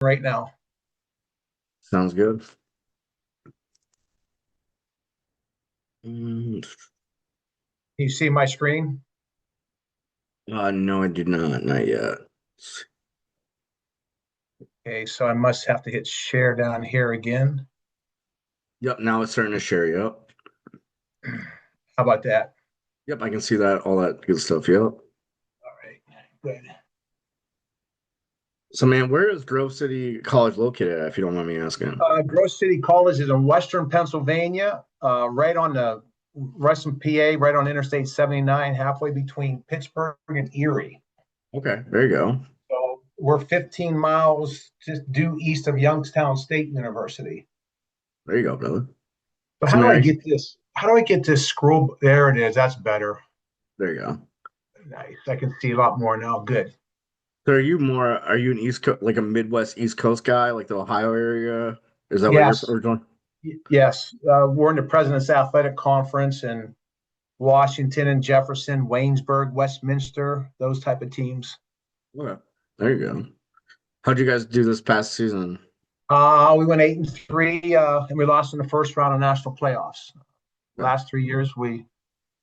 right now. Sounds good. You see my screen? No, I do not. Not yet. Okay, so I must have to hit share down here again. Yep, now it's starting to share. Yep. How about that? Yep, I can see that, all that good stuff. Yep. All right, good. So, man, where is Grove City College located at, if you don't mind me asking? Grove City College is in Western Pennsylvania, right on the Western PA, right on Interstate 79, halfway between Pittsburgh and Erie. Okay, there you go. So we're 15 miles just due east of Youngstown State University. There you go, brother. But So, how do man, I get this? How do I get this scroll? There it is. That's better. there you go. Nice. I can see a lot more now. Good. So, are you an East Coast, like a Midwest East Coast guy, like the Ohio area? Is that where you're Yes. originally? Yes. We're in the President's Athletic Conference in Washington and Jefferson, Waynesburg, Westminster, those type of teams. Okay, there you go. How'd you guys do this past season? We went 8-3, and we lost in the first round of national playoffs. Yeah, Last 3 years, we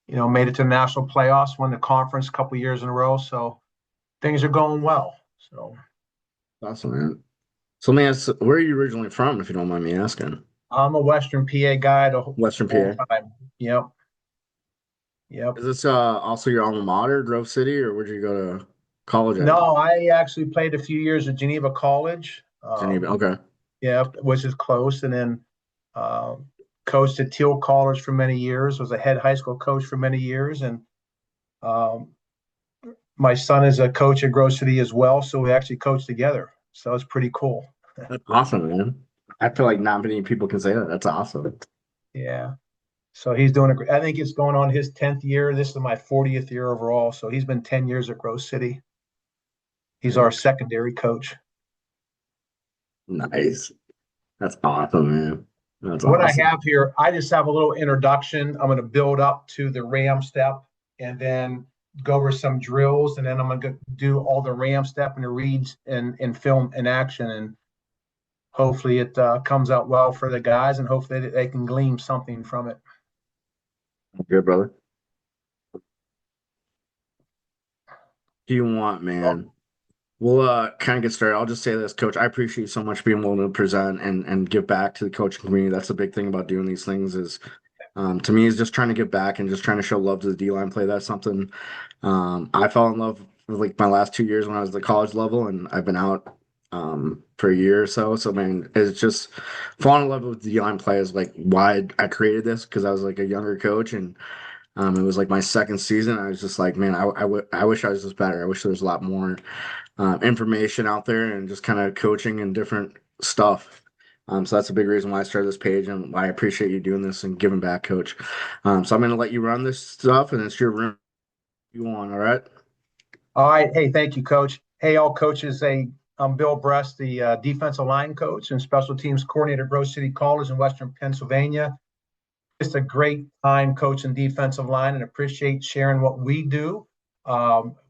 made it to the national playoffs, won the conference a couple years in a row. So things are going well. So awesome, man. So, man, where are you originally from, if you don't mind me asking? I'm a Western PA guy the Western whole PA. time. Yep. Yep. Is this also your alma mater, Grove City, or where'd you go to college at? No, I actually played a few years at Geneva College. Geneva. Okay. Yep, which is close. And then uh, coached at Teal College for many years, was a head high school coach for many years. And um, my son is a coach at Grove City as well. So we actually coach together. So it's pretty cool. That's awesome, man. I feel like not many people can say that. That's awesome. Yeah. So he's doing a great, I think it's going on his 10th year. This is my 40th year overall. So he's been 10 years at Grove City. He's our secondary coach. Nice. That's awesome, man. That's What I awesome. have here, I just have a little introduction. I'm going to build up to the Ram step and then go over some drills. And then I'm going to do all the Ram step and the reads and film in action. And hopefully it comes out well for the guys and hopefully they can glean something from it. Good, brother. Do you want, man? We'll kind of get started. I'll just say this, Coach. I appreciate you so much being willing to present and give back to the coaching community. That's the big thing about doing these things is, to me, is just trying to give back and just trying to show love to the D line play. That's something I fell in love with like my last 2 years when I was at the college level, and I've been out for a year or so. So, man, it's just falling in love with the D line play is like why I created this because I was like a younger coach and. It was like my second season. I was just like, man, I wish I was just better. I wish there was a lot more information out there and just kind of coaching and different stuff. So that's a big reason why I started this page and why I appreciate you doing this and giving back, Coach. So I'm going to let you run this stuff, and it's your room. You want, all right? All right. Hey, thank you, Coach. Hey, all coaches. I'm Bill Brest, the defensive line coach and special teams coordinator at Grove City College in Western Pennsylvania. Just a great time coaching defensive line and appreciate sharing what we do.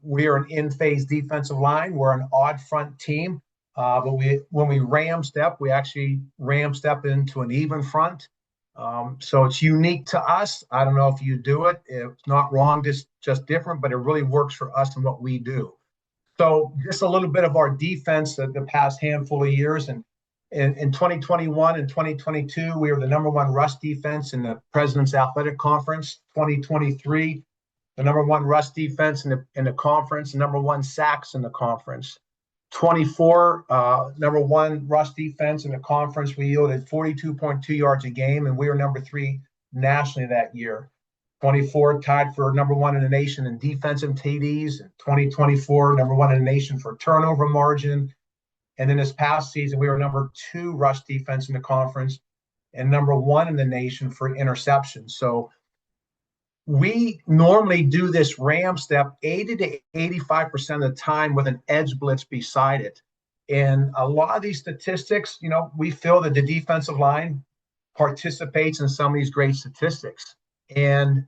We are an in-phase defensive line. We're an odd front team, but when we ram step, we actually ram step into an even front. So it's unique to us. I don't know if you do it. It's not wrong, just different, but it really works for us and what we do. So just a little bit of our defense the past handful of years. And in 2021 and 2022, we were the number one rush defense in the President's Athletic Conference. 2023, the number one rush defense in the conference, number one sacks in the conference. 24, number one rush defense in the conference. We yielded 42.2 yards a game, and we were number three nationally that year. 24 tied for number one in the nation in defensive TDs. 2024, number one in the nation for turnover margin. And then this past season, we were number two rush defense in the conference and number one in the nation for interceptions. So we normally do this ram step 80 to 85% of the time with an edge blitz beside it. And a lot of these statistics, we feel that the defensive line participates in some of these great statistics. And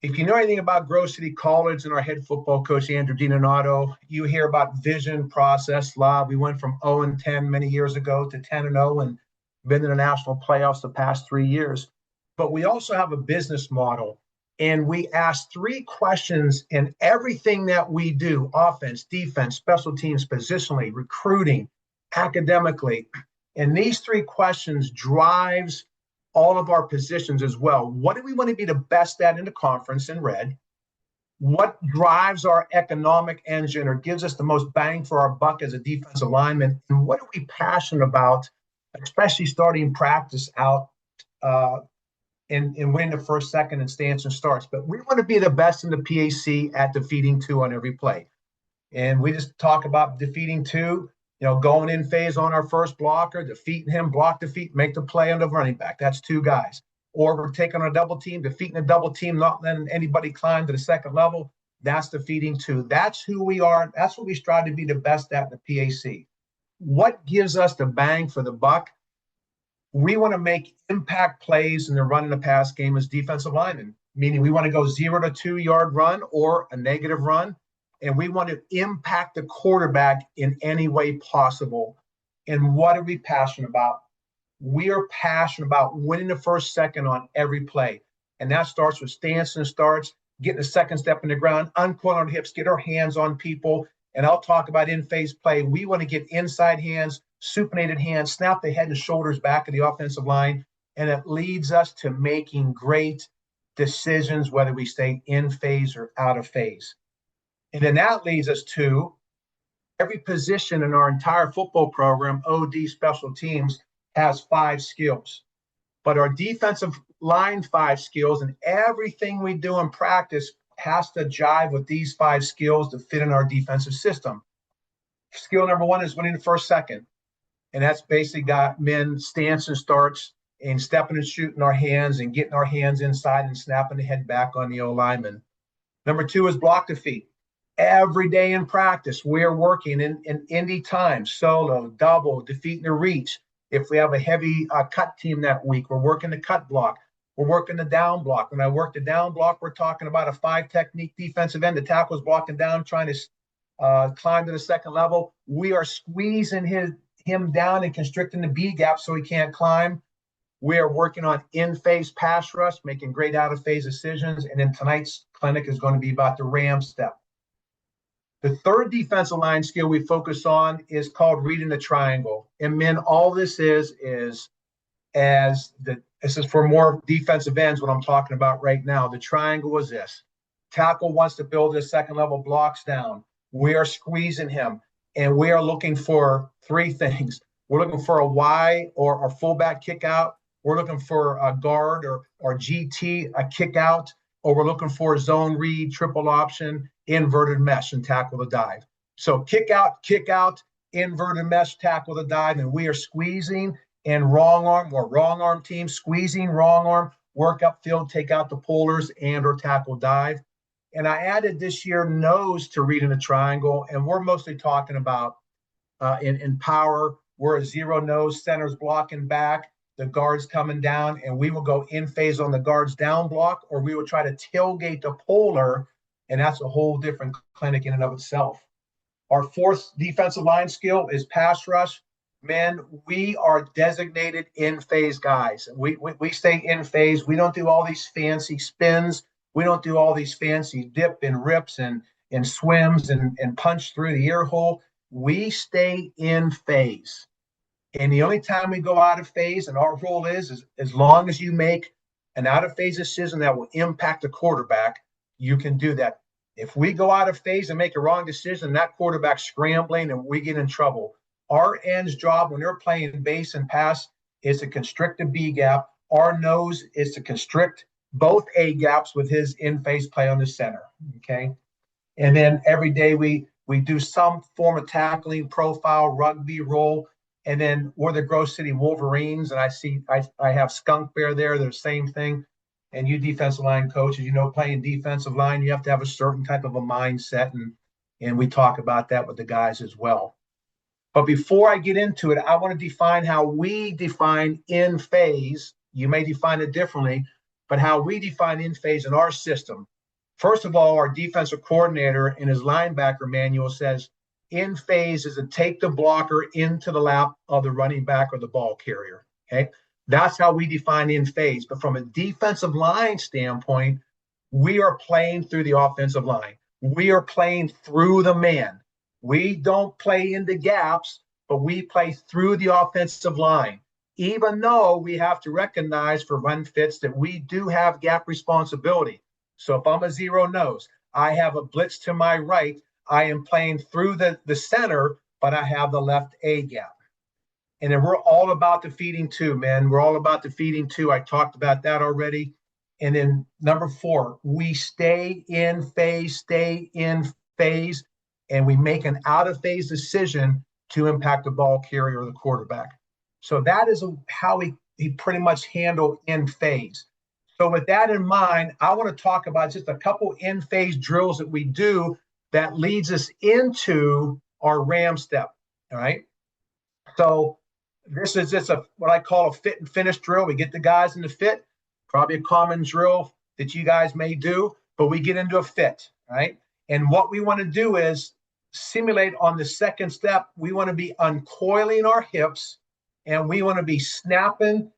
If you know anything about Grove City College and our head football coach, Andrew DiNonato, you hear about vision, process, law. We went from 0-10 many years ago to 10-0 and been in the national playoffs the past 3 years. But we also have a business model, and we ask 3 questions in everything that we do: offense, defense, special teams, positionally, recruiting, academically. And these 3 questions drives all of our positions as well. What do we want to be the best at in the conference in red? What drives our economic engine or gives us the most bang for our buck as a defensive lineman? And what are we passionate about, especially starting practice out in winning the first, second, and stance and starts? But we want to be the best in the PAC at defeating 2 on every play. And we just talk about defeating 2, going in phase on our first blocker, defeating him, block defeat, make the play on the running back. That's 2 guys. Or we're taking on a double team, defeating a double team, not letting anybody climb to the second level. That's defeating 2. That's who we are. That's what we strive to be the best at in the PAC. What gives us the bang for the buck? We want to make impact plays in the run and the pass game as defensive linemen, meaning we want to go 0 to 2 yard run or a negative run. And we want to impact the quarterback in any way possible. And what are we passionate about? We are passionate about winning the first, second on every play. And that starts with stance and starts, getting a second step in the ground, uncoil our hips, get our hands on people. And I'll talk about in-phase play. We want to get inside hands, supinated hands, snap the head and shoulders back of the offensive line. And it leads us to making great decisions, whether we stay in phase or out of phase. And then that leads us to every position in our entire football program, OD special teams, has 5 skills. But our defensive line 5 skills and everything we do in practice has to jive with these 5 skills to fit in our defensive system. Skill number 1 is winning the first, second. And that's basically got men stance and starts and stepping and shooting our hands and getting our hands inside and snapping the head back on the O-lineman. Number 2 is block defeat. Every day in practice, we're working in indie time, solo, double, defeating the reach. If we have a heavy cut team that week, we're working the cut block. We're working the down block. When I work the down block, we're talking about a 5 technique defensive end. The tackle's blocking down, trying to climb to the second level. We are squeezing him down and constricting the B gap so he can't climb. We are working on in-phase pass rush, making great out-of-phase decisions. And then tonight's clinic is going to be about the ram step. The third defensive line skill we focus on is called reading the triangle. And men, all this is this is for more defensive ends, what I'm talking about right now. The triangle is this. Tackle wants to build his second level blocks down. We are squeezing him, and we are looking for 3 things. We're looking for a Y or a fullback kick out. We're looking for a guard or GT, a kick out, or we're looking for a zone read, triple option, inverted mesh, and tackle the dive. So kick out, inverted mesh, tackle the dive, and we are squeezing and wrong arm team, squeezing, wrong arm, work upfield, take out the pullers and or tackle dive. And I added this year nose to reading the triangle, and we're mostly talking about in power. We're a 0 nose, center's blocking back, the guard's coming down, and we will go in phase on the guard's down block, or we will try to tailgate the puller, and that's a whole different clinic in and of itself. Our 4th defensive line skill is pass rush. Man, we are designated in phase guys. We stay in phase. We don't do all these fancy spins. We don't do all these fancy dip and rips and swims and punch through the ear hole. We stay in phase. And the only time we go out of phase, and our rule is as long as you make an out of phase decision that will impact the quarterback, you can do that. If we go out of phase and make a wrong decision, that quarterback's scrambling and we get in trouble. Our end's job when they're playing base and pass is to constrict the B gap. Our nose is to constrict both A gaps with his in-phase play on the center, okay? And then every day we do some form of tackling, profile, rugby, roll, and then we're the Grove City Wolverines, and I have Skunk Bear there. They're the same thing. And you defensive line coaches, playing defensive line, you have to have a certain type of a mindset, and we talk about that with the guys as well. But before I get into it, I want to define how we define in phase. You may define it differently, but how we define in phase in our system. First of all, our defensive coordinator in his linebacker manual says in phase is to take the blocker into the lap of the running back or the ball carrier. Okay. That's how we define in phase. But from a defensive line standpoint, we are playing through the offensive line. We are playing through the man. We don't play into gaps, but we play through the offensive line. Even though we have to recognize for run fits that we do have gap responsibility. So if I'm a zero nose, I have a blitz to my right, I am playing through the center, but I have the left A gap. And then we're all about the feeding two, man. We're all about the feeding two. I talked about that already. And then number 4, we stay in phase, and we make an out of phase decision to impact the ball carrier or the quarterback. So that is how we pretty much handle in phase. So with that in mind, I want to talk about just a couple in phase drills that we do that leads us into our ram step. All right. So this is just what I call a fit and finish drill. We get the guys in the fit, probably a common drill that you guys may do, but we get into a fit, right? And what we want to do is simulate on the second step. We want to be uncoiling our hips, and we want to be snapping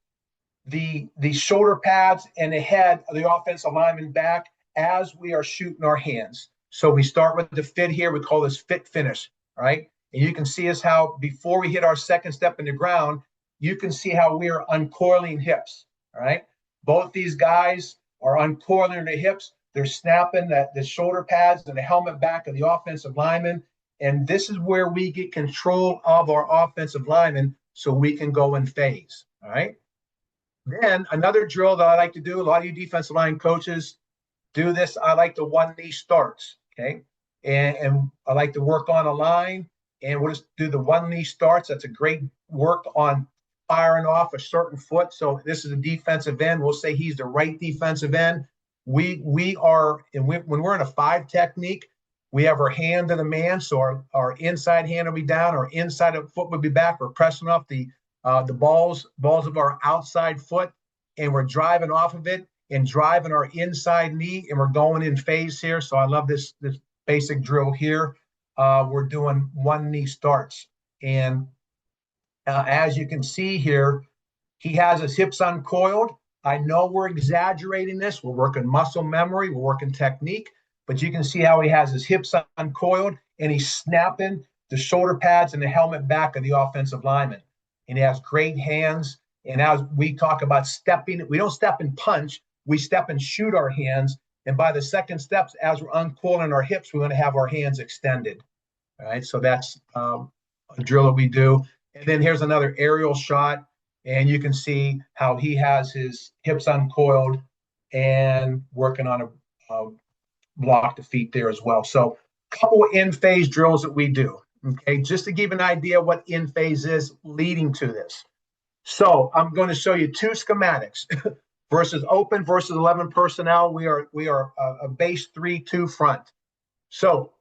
the shoulder pads and the head of the offensive lineman back as we are shooting our hands. So we start with the fit here. We call this fit finish, right? And you can see us how before we hit our second step in the ground, you can see how we are uncoiling hips, all right? Both these guys are uncoiling their hips. They're snapping the shoulder pads and the helmet back of the offensive lineman. And this is where we get control of our offensive lineman so we can go in phase, all right? Then another drill that I like to do, a lot of you defensive line coaches do this. I like the one knee starts, okay? And I like to work on a line, and we'll just do the one knee starts. That's a great work on firing off a certain foot. So this is a defensive end. We'll say he's the right defensive end. We are, and when we're in a 5 technique, we have our hand to the man. So our inside hand will be down, our inside foot will be back. We're pressing off the balls of our outside foot, and we're driving off of it and driving our inside knee, and we're going in phase here. So I love this basic drill here. We're doing one knee starts. And as you can see here, he has his hips uncoiled. I know we're exaggerating this. We're working muscle memory. We're working technique. But you can see how he has his hips uncoiled, and he's snapping the shoulder pads and the helmet back of the offensive lineman. And he has great hands. And as we talk about stepping, we don't step and punch. We step and shoot our hands. And by the second steps, as we're uncoiling our hips, we're going to have our hands extended. All right, so that's a drill that we do. And then here's another aerial shot, and you can see how he has his hips uncoiled and working on a block to feet there as well. So a couple of in-phase drills that we do, okay, just to give an idea what in-phase is leading to this. So I'm going to show you 2 schematics. Versus open versus 11 personnel, we are a base 3-2 front. So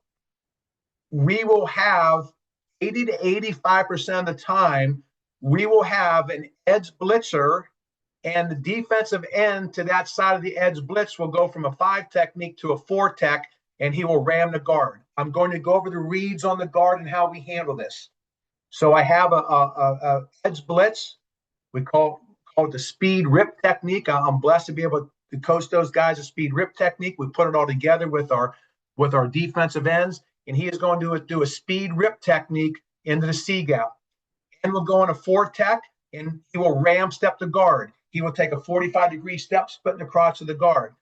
we will have 80 to 85% of the time, we will have an edge blitzer, and the defensive end to that side of the edge blitz will go from a 5 technique to a 4 tech, and he will ram the guard. I'm going to go over the reads on the guard and how we handle this. So I have a edge blitz. We call it the speed rip technique. I'm blessed to be able to coach those guys a speed rip technique. We put it all together with our defensive ends, and he is going to do a speed rip technique into the C gap. And we'll go in a 4 tech, and he will ram step the guard. He will take a 45-degree step, splitting the crotch of the guard.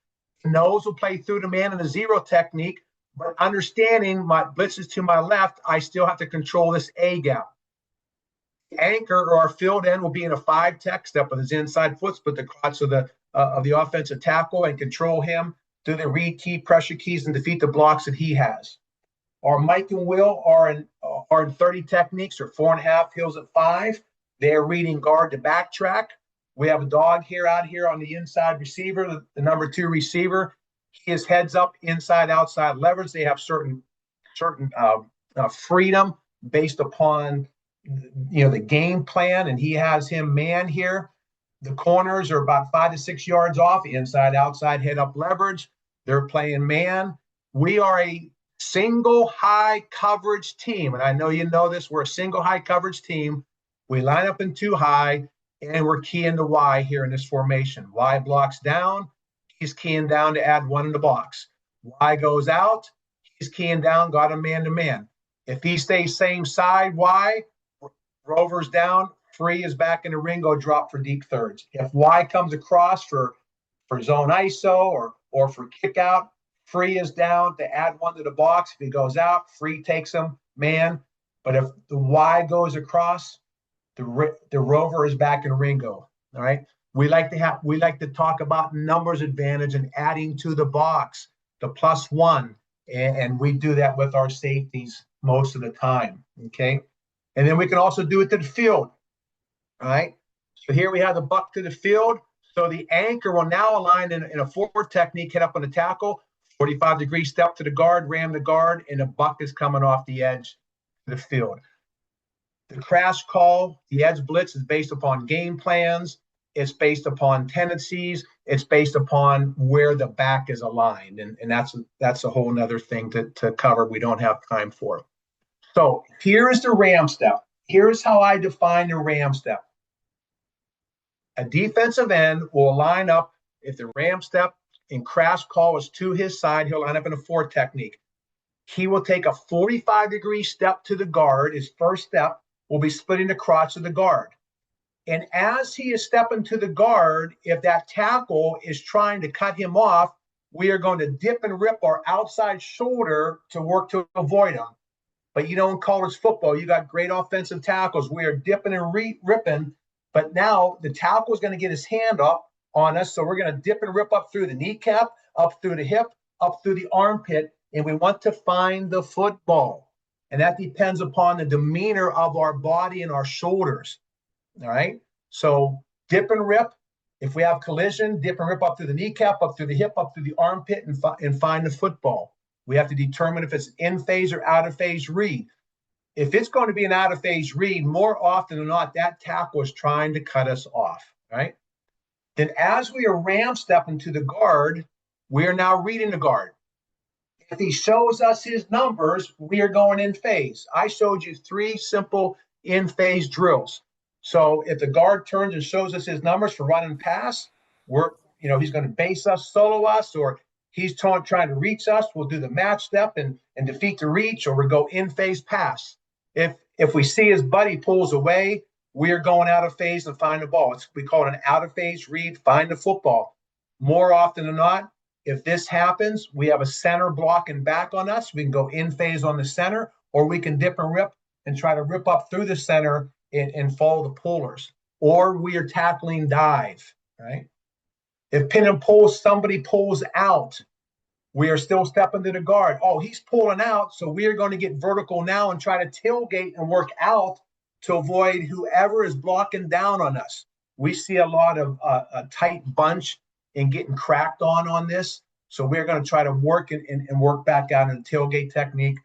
The nose will play through the man in the 0 technique, but understanding my blitzes to my left, I still have to control this A gap. Anchor or our field end will be in a 5 tech step with his inside foot, split the crotch of the offensive tackle and control him through the read key, pressure keys, and defeat the blocks that he has. Our Mike and Will are in 30 techniques or 4.5 heels at 5. They're reading guard to backtrack. We have a dog out here on the inside receiver, the number 2 receiver. He is heads up, inside, outside leverage. They have certain freedom based upon the game plan, and he has him man here. The corners are about 5 to 6 yards off, inside, outside, head up leverage. They're playing man. We are a single high coverage team. And I know you know this. We're a single high coverage team. We line up in two high, and we're keying the Y here in this formation. Y blocks down. He's keying down to add one in the box. Y goes out. He's keying down, got a man-to-man. If he stays same side, Y, Rover's down. Free is back in the ring, go drop for deep thirds. If Y comes across for zone ISO or for kick out, Free is down to add one to the box. If he goes out, Free takes him, man. But if the Y goes across, the Rover is back in Ringo. All right. We like to talk about numbers advantage and adding to the box, the +1. And we do that with our safeties most of the time. Okay. And then we can also do it to the field. All right. So here we have the buck to the field. So the anchor will now align in a forward technique, hit up on the tackle, 45-degree step to the guard, ram the guard, and the buck is coming off the edge to the field. The crash call, the edge blitz is based upon game plans. It's based upon tendencies. It's based upon where the back is aligned. And that's a whole nother thing to cover we don't have time for. So here is the ram step. Here's how I define the ram step. A defensive end will line up. If the ram step in crash call is to his side, he'll line up in a 4 technique. He will take a 45-degree step to the guard. His first step will be splitting the crotch of the guard. And as he is stepping to the guard, if that tackle is trying to cut him off, we are going to dip and rip our outside shoulder to work to avoid him. But you know, in college football, you got great offensive tackles. We are dipping and ripping. But now the tackle is going to get his hand up on us. So we're going to dip and rip up through the kneecap, up through the hip, up through the armpit. And we want to find the football. And that depends upon the demeanor of our body and our shoulders. All right. So dip and rip. If we have collision, dip and rip up through the kneecap, up through the hip, up through the armpit, and find the football. We have to determine if it's in phase or out of phase read. If it's going to be an out of phase read, more often than not, that tackle is trying to cut us off, right? Then as we are ram stepping to the guard, we are now reading the guard. If he shows us his numbers, we are going in phase. I showed you 3 simple in phase drills. So if the guard turns and shows us his numbers for run and pass, he's going to base us, solo us, or he's trying to reach us. We'll do the match step and defeat the reach, or we'll go in phase pass. If we see his buddy pulls away, we are going out of phase and find the ball. We call it an out of phase read, find the football. More often than not, if this happens, we have a center blocking back on us. We can go in phase on the center, or we can dip and rip and try to rip up through the center and follow the pullers. Or we are tackling dive, right? If pin and pull, somebody pulls out, we are still stepping to the guard. Oh, he's pulling out, so we are going to get vertical now and try to tailgate and work out to avoid whoever is blocking down on us. We see a lot of a tight bunch and getting cracked on this. So we're going to try to work and work back out in the tailgate technique.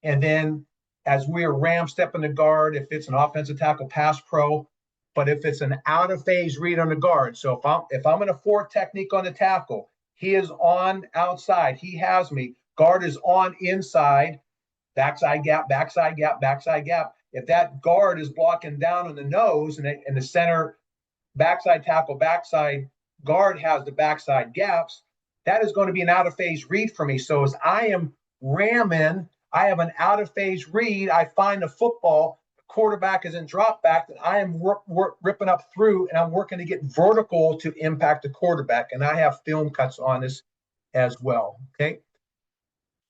And then as we are ram stepping the guard, if it's an offensive tackle, pass pro, but if it's an out of phase read on the guard. So if I'm in a 4 technique on the tackle, he is on outside. He has me. Guard is on inside. Backside gap, backside gap, backside gap. If that guard is blocking down on the nose and the center backside tackle, backside guard has the backside gaps, that is going to be an out of phase read for me. So as I am ramming, I have an out of phase read. I find the football. The quarterback is in drop back, and I am ripping up through, and I'm working to get vertical to impact the quarterback. And I have film cuts on this as well. Okay.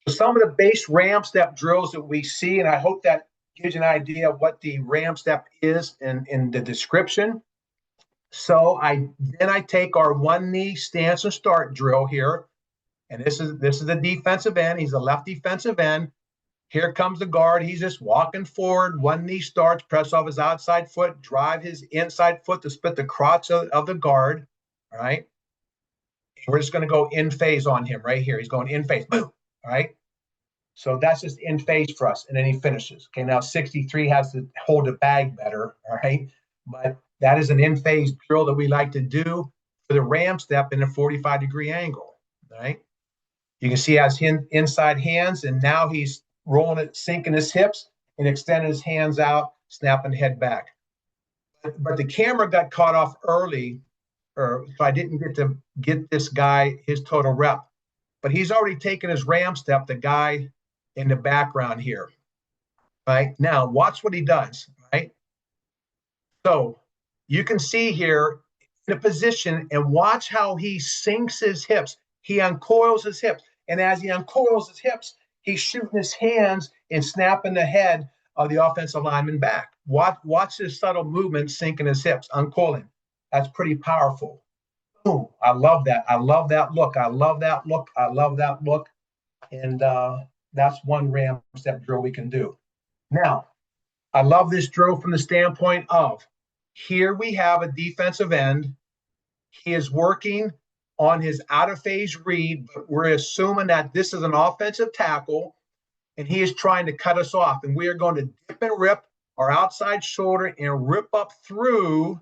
So some of the base ram step drills that we see, and I hope that gives you an idea of what the ram step is in the description. So I take our 1 knee stance and start drill here. And this is the defensive end. He's a left defensive end. Here comes the guard. He's just walking forward. 1 knee starts, press off his outside foot, drive his inside foot to split the crotch of the guard. All right. We're just going to go in phase on him right here. He's going in phase. Boom. All right. So that's just in phase for us. And then he finishes. Okay. Now 63 has to hold the bag better. All right. But that is an in phase drill that we like to do for the ram step in a 45-degree angle. All right. You can see he has inside hands, and now he's rolling it, sinking his hips, and extending his hands out, snapping the head back. But the camera got caught off early, so I didn't get to get this guy his total rep. But he's already taken his ram step, the guy in the background here. Right? Now, watch what he does, right? So you can see here in a position, and watch how he sinks his hips. He uncoils his hips. And as he uncoils his hips, he's shooting his hands and snapping the head of the offensive lineman back. Watch this subtle movement, sinking his hips, uncoiling. That's pretty powerful. Boom. I love that. I love that look. I love that look. I love that look. And that's one ram step drill we can do. Now, I love this drill from the standpoint of, here we have a defensive end. He is working on his out of phase read, but we're assuming that this is an offensive tackle and he is trying to cut us off. And we are going to dip and rip our outside shoulder and rip up through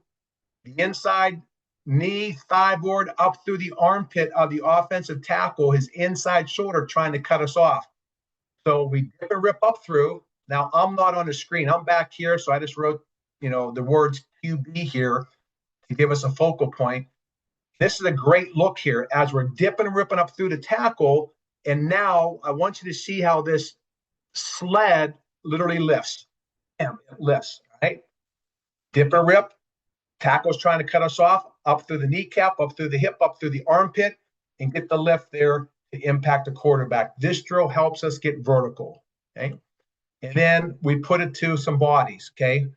the inside knee, thigh board, up through the armpit of the offensive tackle, his inside shoulder, trying to cut us off. So we dip and rip up through. Now, I'm not on the screen. I'm back here, so I just wrote, the words QB here to give us a focal point. This is a great look here as we're dipping and ripping up through the tackle. And now I want you to see how this sled literally lifts. It lifts, right? Dip and rip. Tackle's trying to cut us off, up through the kneecap, up through the hip, up through the armpit, and get the lift there to impact the quarterback. This drill helps us get vertical, okay? And then we put it to some bodies, okay?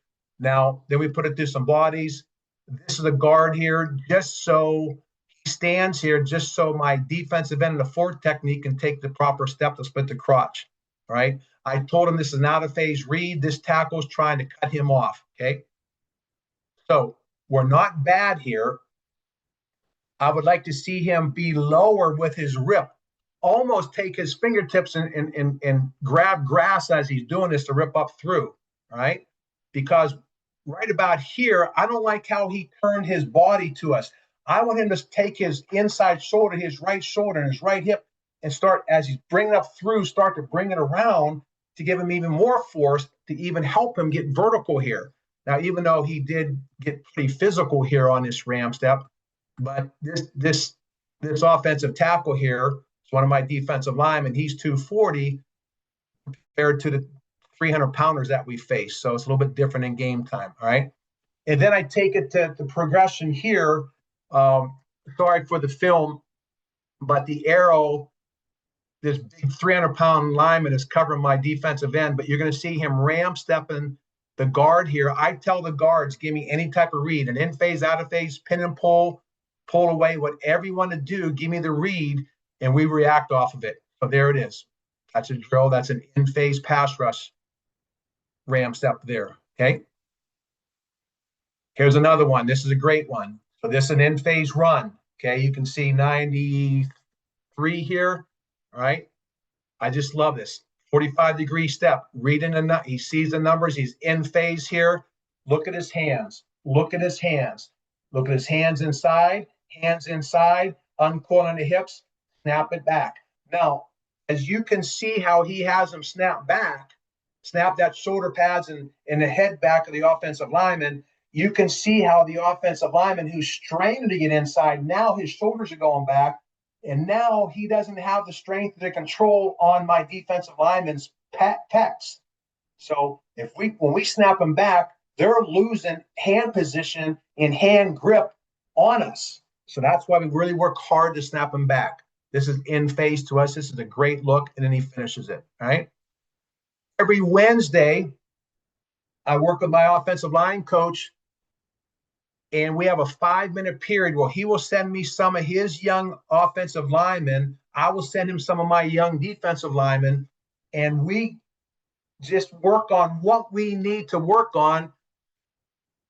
Now, then we put it to some bodies. This is a guard here, just so he stands here, just so my defensive end of the forward technique can take the proper step to split the crotch, all right? I told him this is an out-of-phase read. This tackle's trying to cut him off, okay? So we're not bad here. I would like to see him be lower with his rip, almost take his fingertips and grab grass as he's doing this to rip up through, all right? Because right about here, I don't like how he turned his body to us. I want him to take his inside shoulder, his right shoulder, and his right hip, and start, as he's bringing up through, start to bring it around to give him even more force to even help him get vertical here. Now, even though he did get pretty physical here on this ram step, but this offensive tackle here is one of my defensive linemen. He's 240 compared to the 300-pounders that we face. So it's a little bit different in game time, all right? And then I take it to the progression here. Sorry for the film, but the arrow, this big 300-pound lineman is covering my defensive end, but you're going to see him ram stepping the guard here. I tell the guards, give me any type of read, an in-phase, out-of-phase, pin and pull away, whatever you want to do, give me the read, and we react off of it. So there it is. That's a drill. That's an in-phase pass rush ram step there, okay? Here's another one. This is a great one. So this is an in-phase run, okay? You can see 93 here, all right? I just love this. 45-degree step, reading he sees the numbers, he's in phase here. Look at his hands, look at his hands. Look at his hands inside, uncoiling the hips, snap it back. Now, as you can see how he has them snap back, snap that shoulder pads and the head back of the offensive lineman, you can see how the offensive lineman who's straining to get inside, now his shoulders are going back, and now he doesn't have the strength to control on my defensive lineman's pecs. So when we snap them back, they're losing hand position and hand grip on us. So that's why we really work hard to snap them back. This is in phase to us. This is a great look, and then he finishes it, all right? Every Wednesday, I work with my offensive line coach, and we have a 5-minute period where he will send me some of his young offensive linemen. I will send him some of my young defensive linemen, and we just work on what we need to work on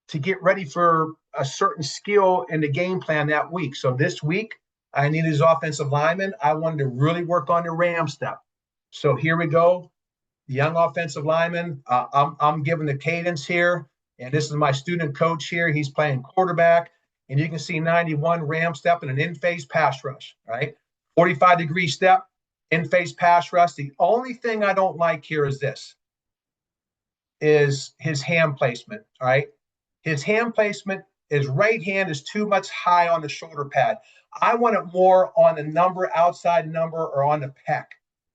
to get ready for a certain skill in the game plan that week. So this week, I needed his offensive lineman. I wanted to really work on the ram step. So here we go. The young offensive lineman, I'm giving the cadence here. And this is my student coach here. He's playing quarterback. And you can see 91 ram step and an in-phase pass rush, right? 45-degree step, In-phase pass rush. The only thing I don't like here is this, is his hand placement, all right? His hand placement, his right hand is too much high on the shoulder pad. I want it more on the number, outside number, or on the pec,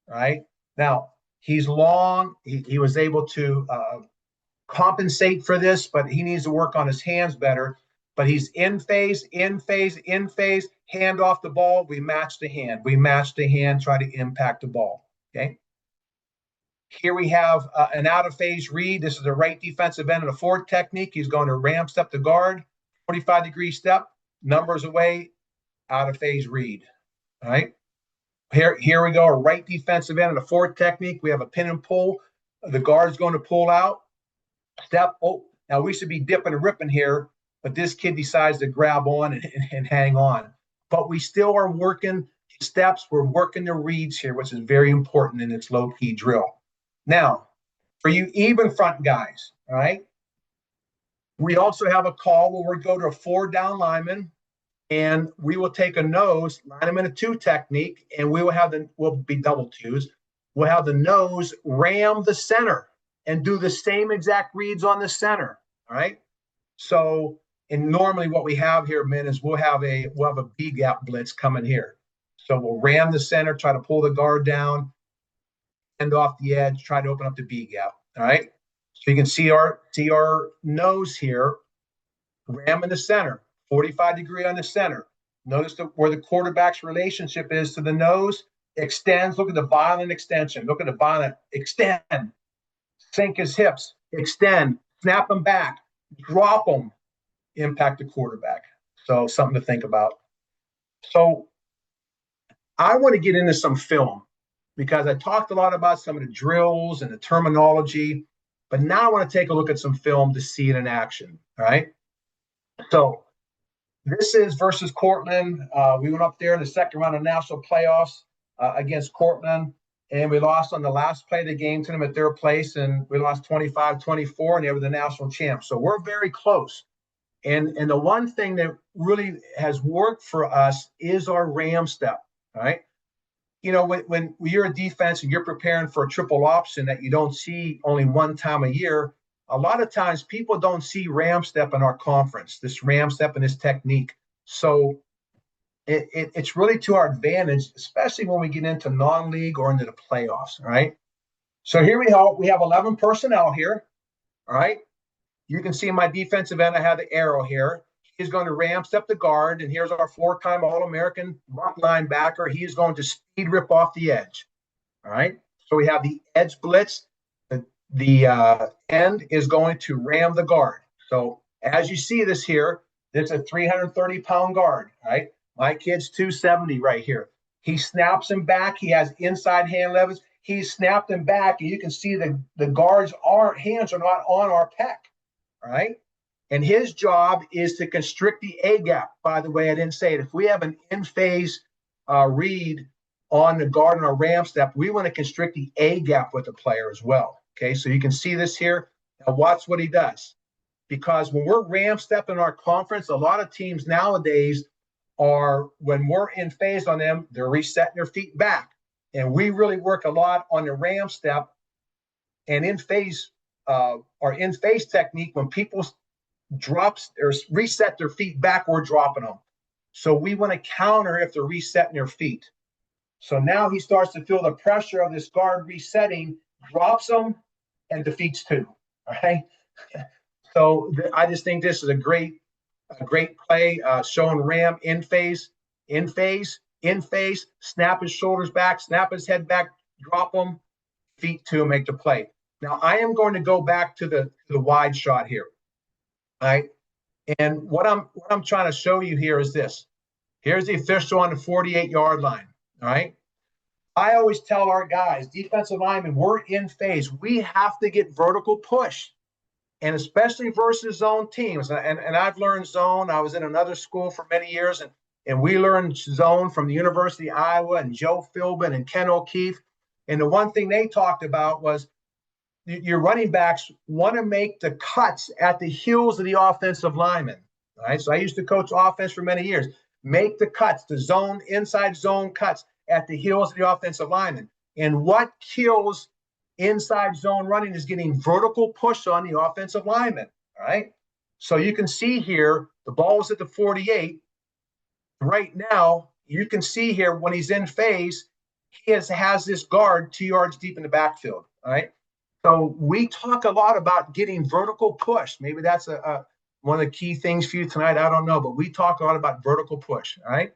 right? Now, he's long. He was able to compensate for this, but he needs to work on his hands better. But he's in phase, hand off the ball. We match the hand, try to impact the ball, okay? Here we have an out-of-phase read. This is a right defensive end of the forward technique. He's going to ram step the guard, 45-degree step, numbers away, out-of-phase read. All right. Here we go, a right defensive end of the forward technique. We have a pin and pull. The guard's going to pull out. Step. Oh, now we should be dipping and ripping here, but this kid decides to grab on and hang on. But we still are working steps. We're working the reads here, which is very important in its low-key drill. Now, for you even front guys, all right, we also have a call where we go to a 4-down lineman, and we will take a nose, line him in a 2 technique, and we'll be double 2s. We'll have the nose ram the center and do the same exact reads on the center, all right? So, and normally what we have here, men, is we'll have a B gap blitz coming here. So we'll ram the center, try to pull the guard down, end off the edge, try to open up the B gap. All right. So you can see our nose here, ram in the center, 45-degree on the center. Notice where the quarterback's relationship is to the nose, extends. Look at the violent extension. Look at the violent extend, sink his hips, extend, snap him back, drop him, impact the quarterback. So something to think about. So I want to get into some film, because I talked a lot about some of the drills and the terminology, but now I want to take a look at some film to see it in action, all right? So this is versus Cortland. We went up there in the second round of national playoffs against Cortland, and we lost on the last play of the game to them at their place, and we lost 25-24, and they were the national champs. So we're very close. And the one thing that really has worked for us is our ram step, all right? You know, when you're a defense and you're preparing for a triple option that you don't see only one time a year, a lot of times people don't see ram step in our conference, this ram step and this technique. So it's really to our advantage, especially when we get into non-league or into the playoffs, all right? So here we have 11 personnel here, all right? You can see in my defensive end, I have the arrow here. He's going to ram step the guard, and here's our 4-time All-American linebacker. He is going to speed rip off the edge. All right. So we have the edge blitz. The end is going to ram the guard. So as you see this here, it's a 330-pound guard. All right. My kid's 270 right here. He snaps him back. He has inside hand levers. He snapped him back, and you can see the guard's hands are not on our pec. All right. And his job is to constrict the A gap. By the way, I didn't say it. If we have an in-phase read on the guard and our ram step, we want to constrict the A gap with the player as well. Okay, so you can see this here. Now watch what he does. Because when we're ram stepping our conference, a lot of teams nowadays when we're in phase on them, they're resetting their feet back. And we really work a lot on the ram step and in-phase, our in-phase technique. When people drops or reset their feet back, we're dropping them. So we want to counter if they're resetting their feet. So now he starts to feel the pressure of this guard resetting, drops them, and defeats 2. All right. So I just think this is a great play, showing Ram in phase, snap his shoulders back, snap his head back, drop them, feet 2, make the play. Now I am going to go back to the wide shot here. All right. And what I'm trying to show you here is this. Here's the official on the 48-yard line. All right. I always tell our guys, defensive linemen, we're in phase. We have to get vertical push. And especially versus zone teams. And I've learned zone. I was in another school for many years, and we learned zone from the University of Iowa and Joe Philbin and Ken O'Keefe. And the one thing they talked about was your running backs want to make the cuts at the heels of the offensive linemen. All right. So I used to coach offense for many years. Make the cuts, the zone, inside zone cuts. at the heels of the offensive lineman. And what kills inside zone running is getting vertical push on the offensive lineman. All right. So you can see here, the ball is at the 48. Right now, you can see here when he's in phase, he has this guard 2 yards deep in the backfield. All right. So we talk a lot about getting vertical push. Maybe that's one of the key things for you tonight. I don't know, but we talk a lot about vertical push. All right.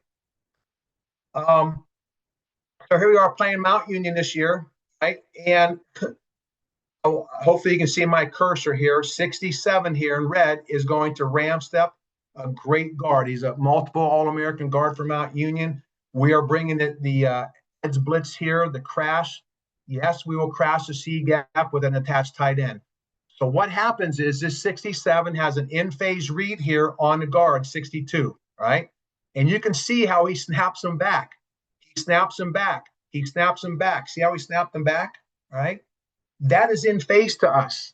So here we are playing Mount Union this year, right? And hopefully you can see my cursor here. 67 here in red is going to ram step, a great guard. He's a multiple All-American guard for Mount Union. We are bringing the edge blitz here, the crash. Yes, we will crash the C gap with an attached tight end. So what happens is this 67 has an in-phase read here on the guard, 62, right? And you can see how he snaps him back. He snaps him back. He snaps him back. See how he snapped him back, right? That is in phase to us.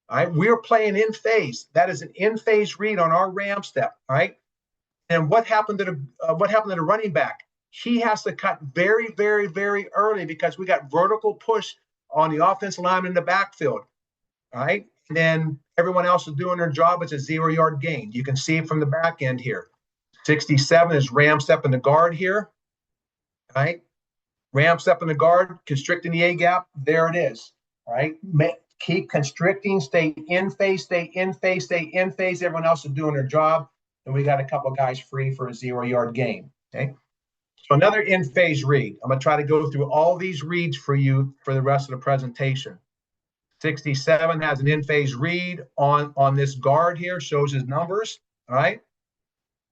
All right. We're playing in phase. That is an in phase read on our ram step. All right. And what happened to the running back? He has to cut very, very, very early because we got vertical push on the offensive lineman in the backfield. All right. And then everyone else is doing their job. It's a 0-yard gain. You can see it from the back end here. 67 is ram step in the guard here. All right. Ram step in the guard, constricting the A gap. There it is. All right. Keep constricting, stay in phase, stay in phase, stay in phase. Everyone else is doing their job. And we got a couple of guys free for a 0-yard gain. Okay. So another in phase read. I'm going to try to go through all these reads for you for the rest of the presentation. 67 has an in phase read on this guard here, shows his numbers. All right.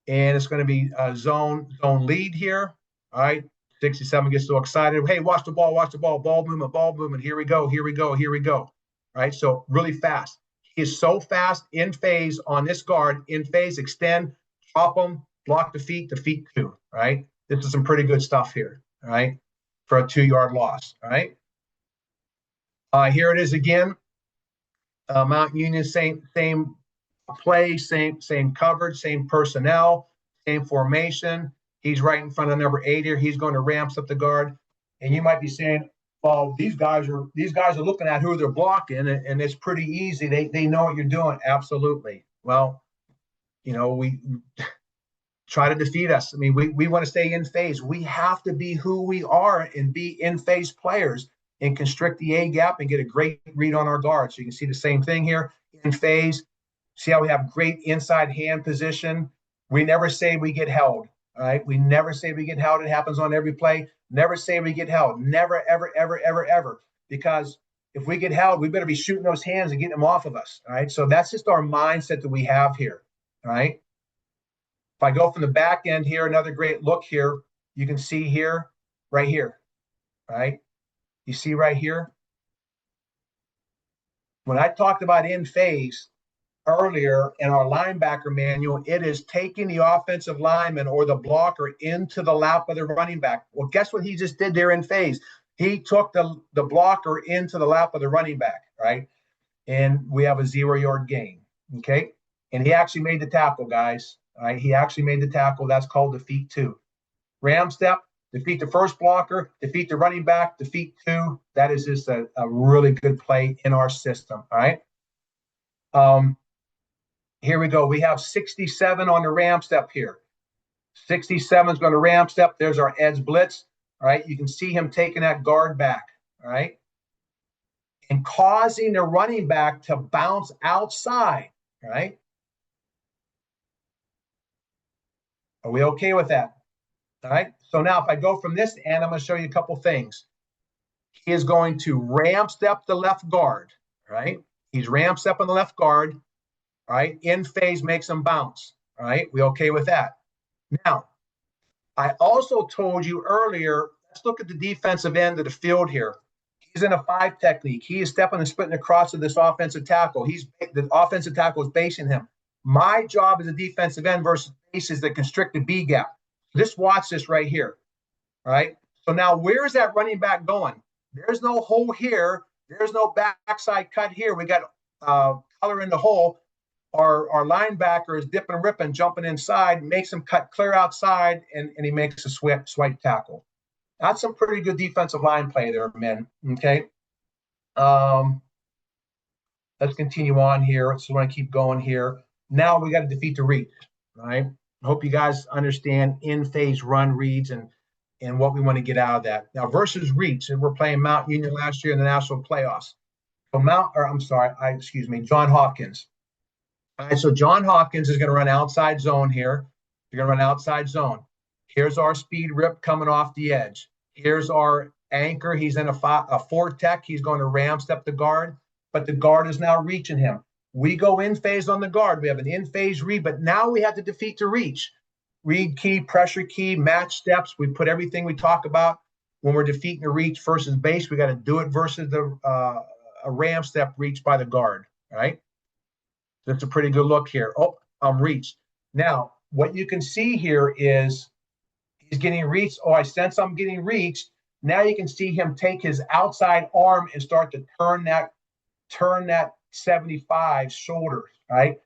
And it's going to be a zone lead here. All right. 67 gets so excited. Hey, watch the ball, ball movement. Here we go. All right. So really fast. He is so fast in phase on this guard, in phase, extend, drop him, block the feet two. All right. This is some pretty good stuff here. All right. For a 2-yard loss. All right. Here it is again. Mount Union, same play, same coverage, same personnel, same formation. He's right in front of number 8 here. He's going to ramp up the guard. And you might be saying, well, these guys are looking at who they're blocking, and it's pretty easy. They know what you're doing. Absolutely. Well, we try to defeat us. I mean, we want to stay in phase. We have to be who we are and be in phase players and constrict the A gap and get a great read on our guard. So you can see the same thing here in phase. See how we have great inside hand position. We never say we get held. All right. We never say we get held. It happens on every play. Never say we get held. Never, ever, ever, ever, ever. Because if we get held, we better be shooting those hands and getting them off of us. All right. So that's just our mindset that we have here. All right. If I go from the back end here, another great look here, you can see here, right here. All right. You see right here. When I talked about in phase earlier in our linebacker manual, it is taking the offensive lineman or the blocker into the lap of the running back. Well, guess what he just did there in phase? He took the blocker into the lap of the running back, right? And we have a 0-yard gain, okay? And he actually made the tackle, guys. All right, he actually made the tackle. That's called defeat 2. Ram step, defeat the first blocker, defeat the running back, defeat 2. That is just a really good play in our system, all right? Here we go. We have 67 on the ram step here. 67 is going to ram step. There's our edge blitz. All right. You can see him taking that guard back. All right. And causing the running back to bounce outside. All right. Are we okay with that? All right. So now if I go from this end, I'm going to show you a couple things. He is going to ram step the left guard. All right. He's ram stepping the left guard. All right, in phase makes them bounce. All right, we okay with that? Now, I also told you earlier, let's look at the defensive end of the field here. He's in a 5 technique. He is stepping and splitting across to this offensive tackle. The offensive tackle is basing him. My job as a defensive end versus base is the constricted B gap. Just watch this right here. All right, so now where's that running back going? There's no hole here. There's no backside cut here. We got color in the hole. Our linebacker is dipping and ripping, jumping inside, makes him cut clear outside, and he makes a swipe tackle. That's some pretty good defensive line play there, men. Okay. Um, let's continue on here. So I want to keep going here. Now we got to defeat the read. Right. I hope you guys understand in phase run reads and what we want to get out of that. Now versus reach, and we're playing Mount Union last year in the national playoffs. So excuse me, John Hopkins. All right, so John Hopkins is going to run outside zone here. You're going to run outside zone. Here's our speed rip coming off the edge. Here's our anchor. He's in a four tech. He's going to ram step the guard, but the guard is now reaching him. We go in phase on the guard. We have an in phase read, but now we have to defeat to reach. Read key, pressure key, match steps. We put everything we talk about when we're defeating a reach versus base. We got to do it versus a ram step reach by the guard. All right. That's a pretty good look here. Oh, I'm reached. Now, what you can see here is he's getting reached. Oh, I sense I'm getting reached. Now you can see him take his outside arm and start to turn that 75 shoulder, right?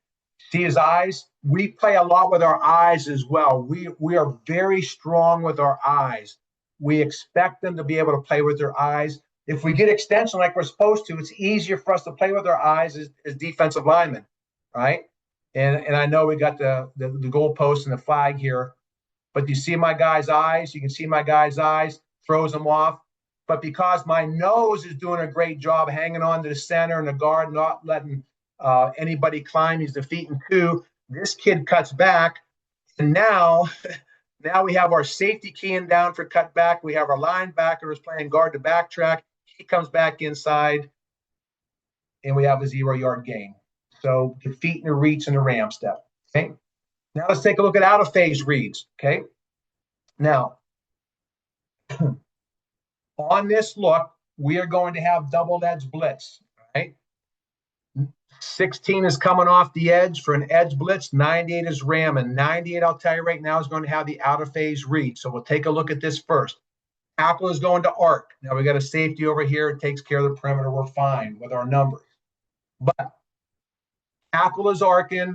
See his eyes? We play a lot with our eyes as well. We are very strong with our eyes. We expect them to be able to play with their eyes. If we get extension like we're supposed to, it's easier for us to play with our eyes as defensive linemen, right? And I know we got the goalpost and the flag here, but you see my guy's eyes. You can see my guy's eyes, throws him off. But because my nose is doing a great job hanging on to the center and the guard, not letting anybody climb, he's defeating two. This kid cuts back, and now we have our safety keying down for cut back. We have our linebacker who's playing guard to backtrack. He comes back inside, and we have a 0-yard gain. So defeating the reach and the ram step. Okay. Now let's take a look at out of phase reads. Okay. Now, on this look, we are going to have double edge blitz. Right. 16 is coming off the edge for an edge blitz. 98 is ram, and 98, I'll tell you right now, is going to have the out of phase read. So we'll take a look at this first. Tackle is going to arc. Now we got a safety over here. It takes care of the perimeter. We're fine with our numbers. But tackle is arcing.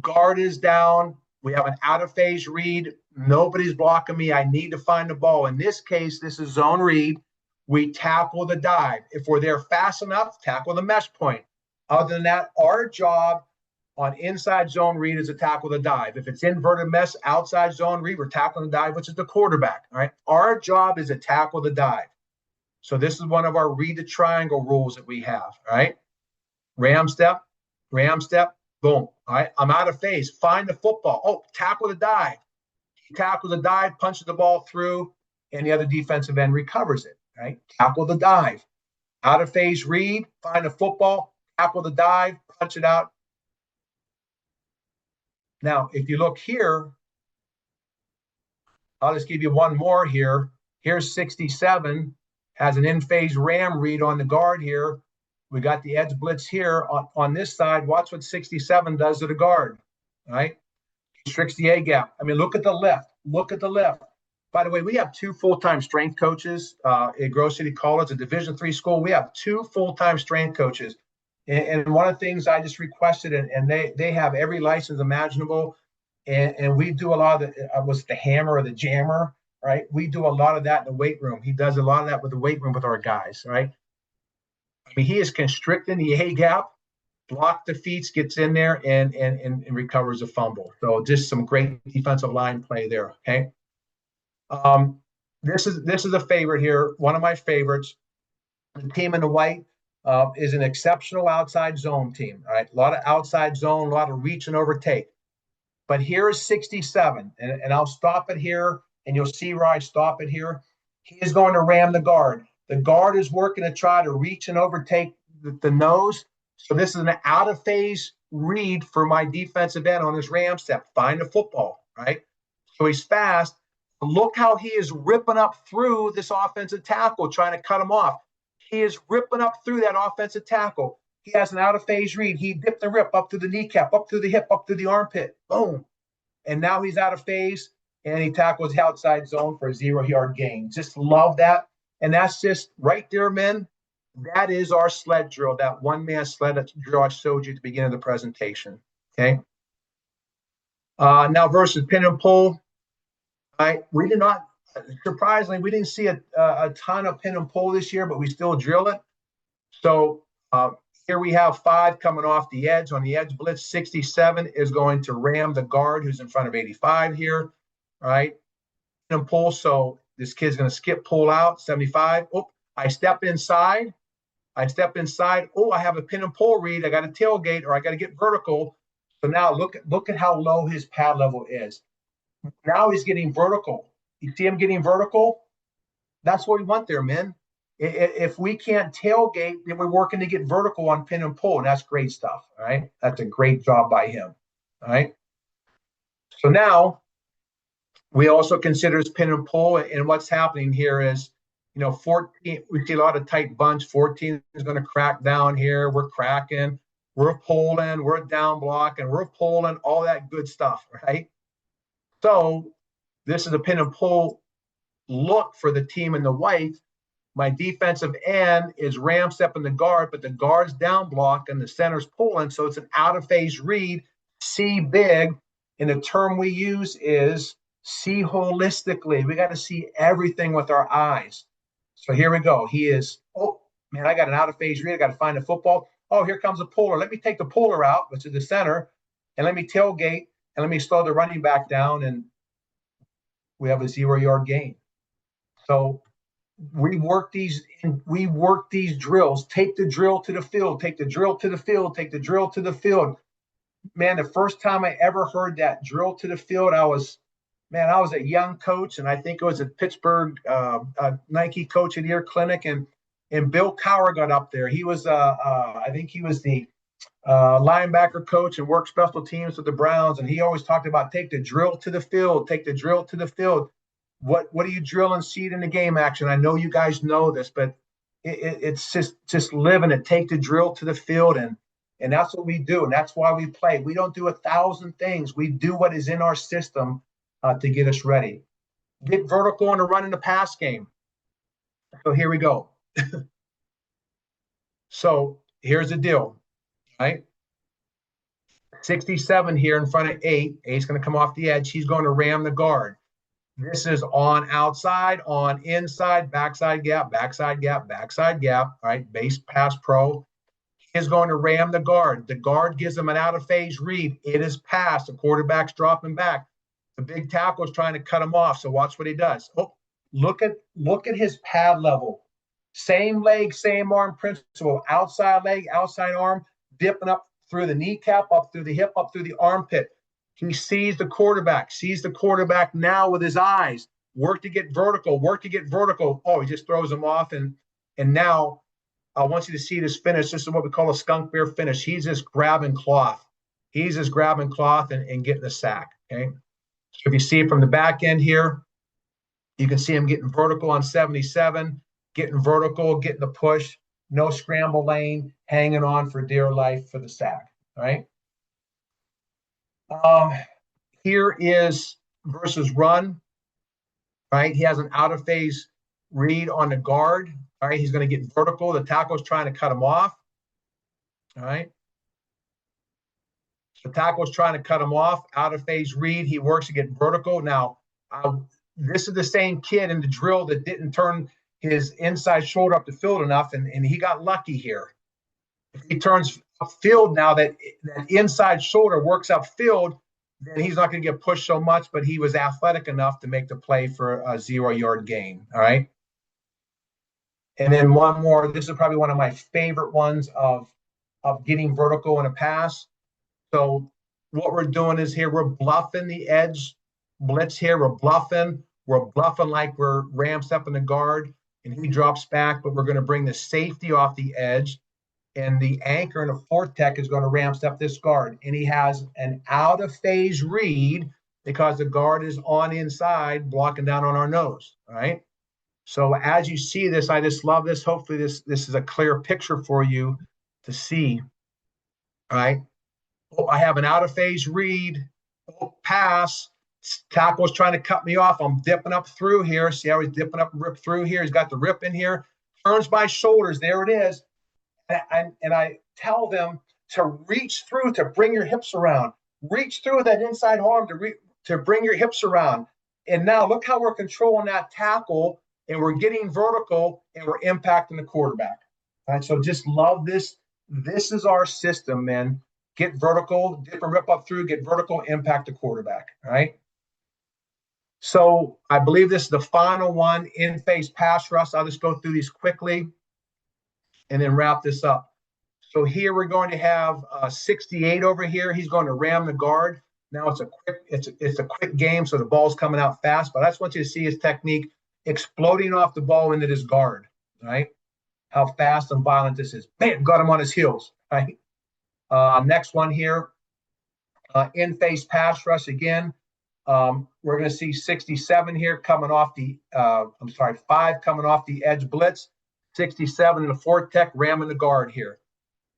Guard is down. We have an out of phase read. Nobody's blocking me. I need to find the ball. In this case, this is zone read. We tackle the dive. If we're there fast enough, tackle the mesh point. Other than that, our job on inside zone read is to tackle the dive. If it's inverted mesh, outside zone read, we're tackling the dive, which is the quarterback. All right. Our job is to tackle the dive. So this is one of our read the triangle rules that we have. All right. Ram step, boom. All right. I'm out of phase. Find the football. Oh, tackle the dive. He tackles the dive, punches the ball through, and the other defensive end recovers it. Right? Tackle the dive. Out of phase read, find the football, tackle the dive, punch it out. Now, if you look here, I'll just give you one more here. Here's 67, has an in-phase ram read on the guard here. We got the edge blitz here on this side. Watch what 67 does to the guard, right? He restricts the A gap. I mean, look at the lift. Look at the lift. By the way, we have 2 full-time strength coaches at Grove City College, a Division III school. We have 2 full-time strength coaches. And one of the things I just requested, and they have every license imaginable, and we do a lot of was the hammer or the jammer, right? We do a lot of that in the weight room. He does a lot of that with the weight room with our guys, right? I mean, he is constricting the A gap, block defeats, gets in there, and recovers a fumble. So just some great defensive line play there, okay? This is a favorite here. One of my favorites. The team in the white is an exceptional outside zone team. All right, a lot of outside zone, a lot of reach and overtake. But here is 67, and I'll stop it here, and you'll see where I stop it here. He is going to ram the guard. The guard is working to try to reach and overtake the nose. So this is an out of phase read for my defensive end on his ram step. Find the football, right? So he's fast. Look how he is ripping up through this offensive tackle, trying to cut him off. He is ripping up through that offensive tackle. He has an out-of-phase read. He dipped the rip up to the kneecap, up through the hip, up through the armpit. Boom. And now he's out of phase, and he tackles the outside zone for a 0-yard gain. Just love that. And that's just right there, men. That is our sled drill, that one-man sled drill I showed you at the beginning of the presentation. Okay. Now versus pin and pull. We did not Surprisingly, we didn't see a ton of pin and pull this year, but we still drill it. So here we have 5 coming off the edge. On the edge blitz, 67 is going to ram the guard who's in front of 85 here, right? Pin and pull. So this kid's going to skip pull out, 75. Oh, I step inside. Oh, I have a pin and pull read. I got a tailgate, or I got to get vertical. So now look at how low his pad level is. Now he's getting vertical. You see him getting vertical? That's what we want there, man. If we can't tailgate, then we're working to get vertical on pin and pull, and that's great stuff. All right, that's a great job by him. All right. So now we also consider pin and pull, and what's happening here is, 14. We see a lot of tight bunch. 14 is going to crack down here. We're cracking. We're pulling. We're down blocking. We're pulling. All that good stuff, right? So this is a pin and pull look for the team in the white. My defensive end is ram stepping the guard, but the guard's down block and the center's pulling. So it's an out of phase read, see big. And the term we use is see holistically. We got to see everything with our eyes. So here we go. He is, oh man, I got an out of phase read. I got to find a football. Oh, here comes a puller. Let me take the puller out, which is the center, and let me tailgate and let me slow the running back down. And we have a 0-yard gain. So we work these drills. Take the drill to the field. Take the drill to the field. Take the drill to the field. Man, the first time I ever heard that drill to the field, I was a young coach, and I think it was at Pittsburgh, Nike Coach of the Year clinic, and Bill Cowher got up there. He was, I think he was the linebacker coach and worked special teams with the Browns, and he always talked about take the drill to the field. Take the drill to the field. What do you drill and see it in the game action? I know you guys know this, but it's just living it. Take the drill to the field, and that's what we do, and that's why we play. We don't do 1,000 things. We do what is in our system to get us ready. Get vertical on the run in the pass game. So here we go. So here's the deal, right? 67 here in front of 8. 8's going to come off the edge. He's going to ram the guard. This is on outside, on inside, backside gap, backside gap, backside gap. All right, base pass pro. He is going to ram the guard. The guard gives him an out of phase read. It is pass. The quarterback's dropping back. The big tackle is trying to cut him off. So watch what he does. Oh, look at his pad level. Same leg, same arm principle. Outside leg, outside arm, dipping up through the kneecap, up through the hip, up through the armpit. He sees the quarterback now with his eyes. Work to get vertical. Oh, he just throws him off. And now I want you to see this finish. This is what we call a skunk bear finish. He's just grabbing cloth. And getting the sack. Okay. So if you see it from the back end here, you can see him getting vertical on 77, getting vertical, getting the push, no scramble lane, hanging on for dear life for the sack. All right. Here is versus run, right? He has an out of phase read on the guard. All right, he's going to get vertical. The tackle's trying to cut him off. All right. The tackle's trying to cut him off. Out of phase read. He works to get vertical. Now, this is the same kid in the drill that didn't turn his inside shoulder up the field enough, and he got lucky here. If he turns upfield now, that inside shoulder works upfield, then he's not going to get pushed so much, but he was athletic enough to make the play for a 0-yard gain. All right. And then one more. This is probably one of my favorite ones of getting vertical in a pass. So what we're doing is here, we're bluffing the edge blitz here. We're bluffing like we're ram stepping the guard, and he drops back, but we're going to bring the safety off the edge. And the anchor and the fourth tech is going to ram step this guard. And he has an out of phase read because the guard is on inside blocking down on our nose. All right. So as you see this, I just love this. Hopefully this is a clear picture for you to see. All right. Oh, I have an out of phase read. Oh, pass. Tackle's trying to cut me off. I'm dipping up through here. See how he's dipping up and rip through here? He's got the rip in here. Turns my shoulders. There it is. And I tell them to reach through to bring your hips around. Reach through that inside arm to bring your hips around. And now look how we're controlling that tackle, and we're getting vertical, and we're impacting the quarterback. All right, so just love this. This is our system, man. Get vertical, dip and rip up through, get vertical, impact the quarterback. All right. So I believe this is the final one, in-phase pass rush. I'll just go through these quickly and then wrap this up. So here we're going to have 68 over here. He's going to ram the guard. Now it's a quick game, so the ball's coming out fast. But I just want you to see his technique exploding off the ball into this guard, right? How fast and violent this is. Bam, got him on his heels, right? Next one here, in-face pass rush again. We're going to see 67 here coming off the, 5 coming off the edge blitz, 67 in the fourth tech ramming the guard here.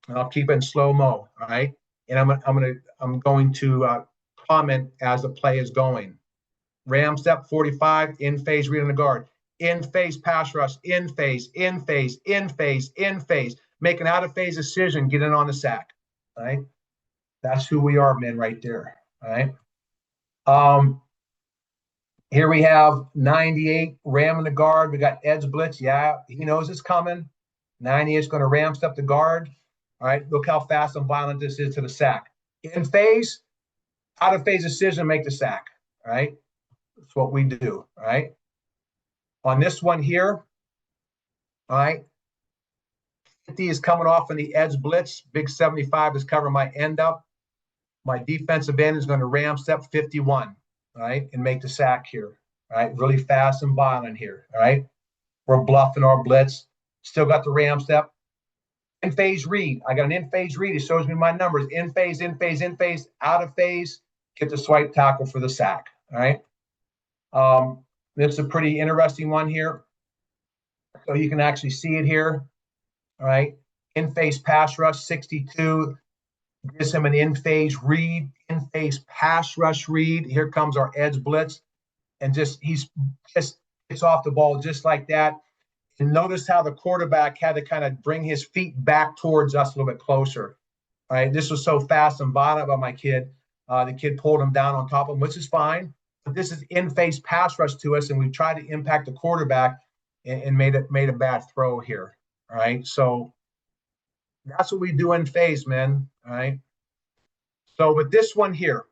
And I'll keep it in slow-mo, all right? And I'm going to comment as the play is going. Ram step 45, in-phase reading the guard. In-phase pass rush, in-phase, in-phase, in-phase, in-phase. Make an out-of-phase decision, get in on the sack, all right? That's who we are, men, right there, all right? Here we have 98 ramming the guard. We got edge blitz. Yeah, he knows it's coming. 98 is going to ram step the guard. All right, look how fast and violent this is to the sack. In phase, out of phase decision, make the sack. All right, that's what we do. All right. On this one here, all right, 50 is coming off on the edge blitz. Big 75 is covering my end up. My defensive end is going to ram step 51. All right, and make the sack here. All right, really fast and violent here. All right, we're bluffing our blitz. Still got the ram step. In phase read. I got an in phase read. It shows me my numbers. In phase, in phase, in phase, out of phase. Get the swipe tackle for the sack. All right. This is a pretty interesting one here. So you can actually see it here. All right. In phase pass rush 62. Gives him an in-phase read, in-phase pass rush read. Here comes our edge blitz. And he's just gets off the ball just like that. And notice how the quarterback had to kind of bring his feet back towards us a little bit closer. All right, this was so fast and violent by my kid. The kid pulled him down on top of him, which is fine. But this is in-phase pass rush to us, and we tried to impact the quarterback and made a bad throw here. All right, so that's what we do in phase, man. All right. So with this one here,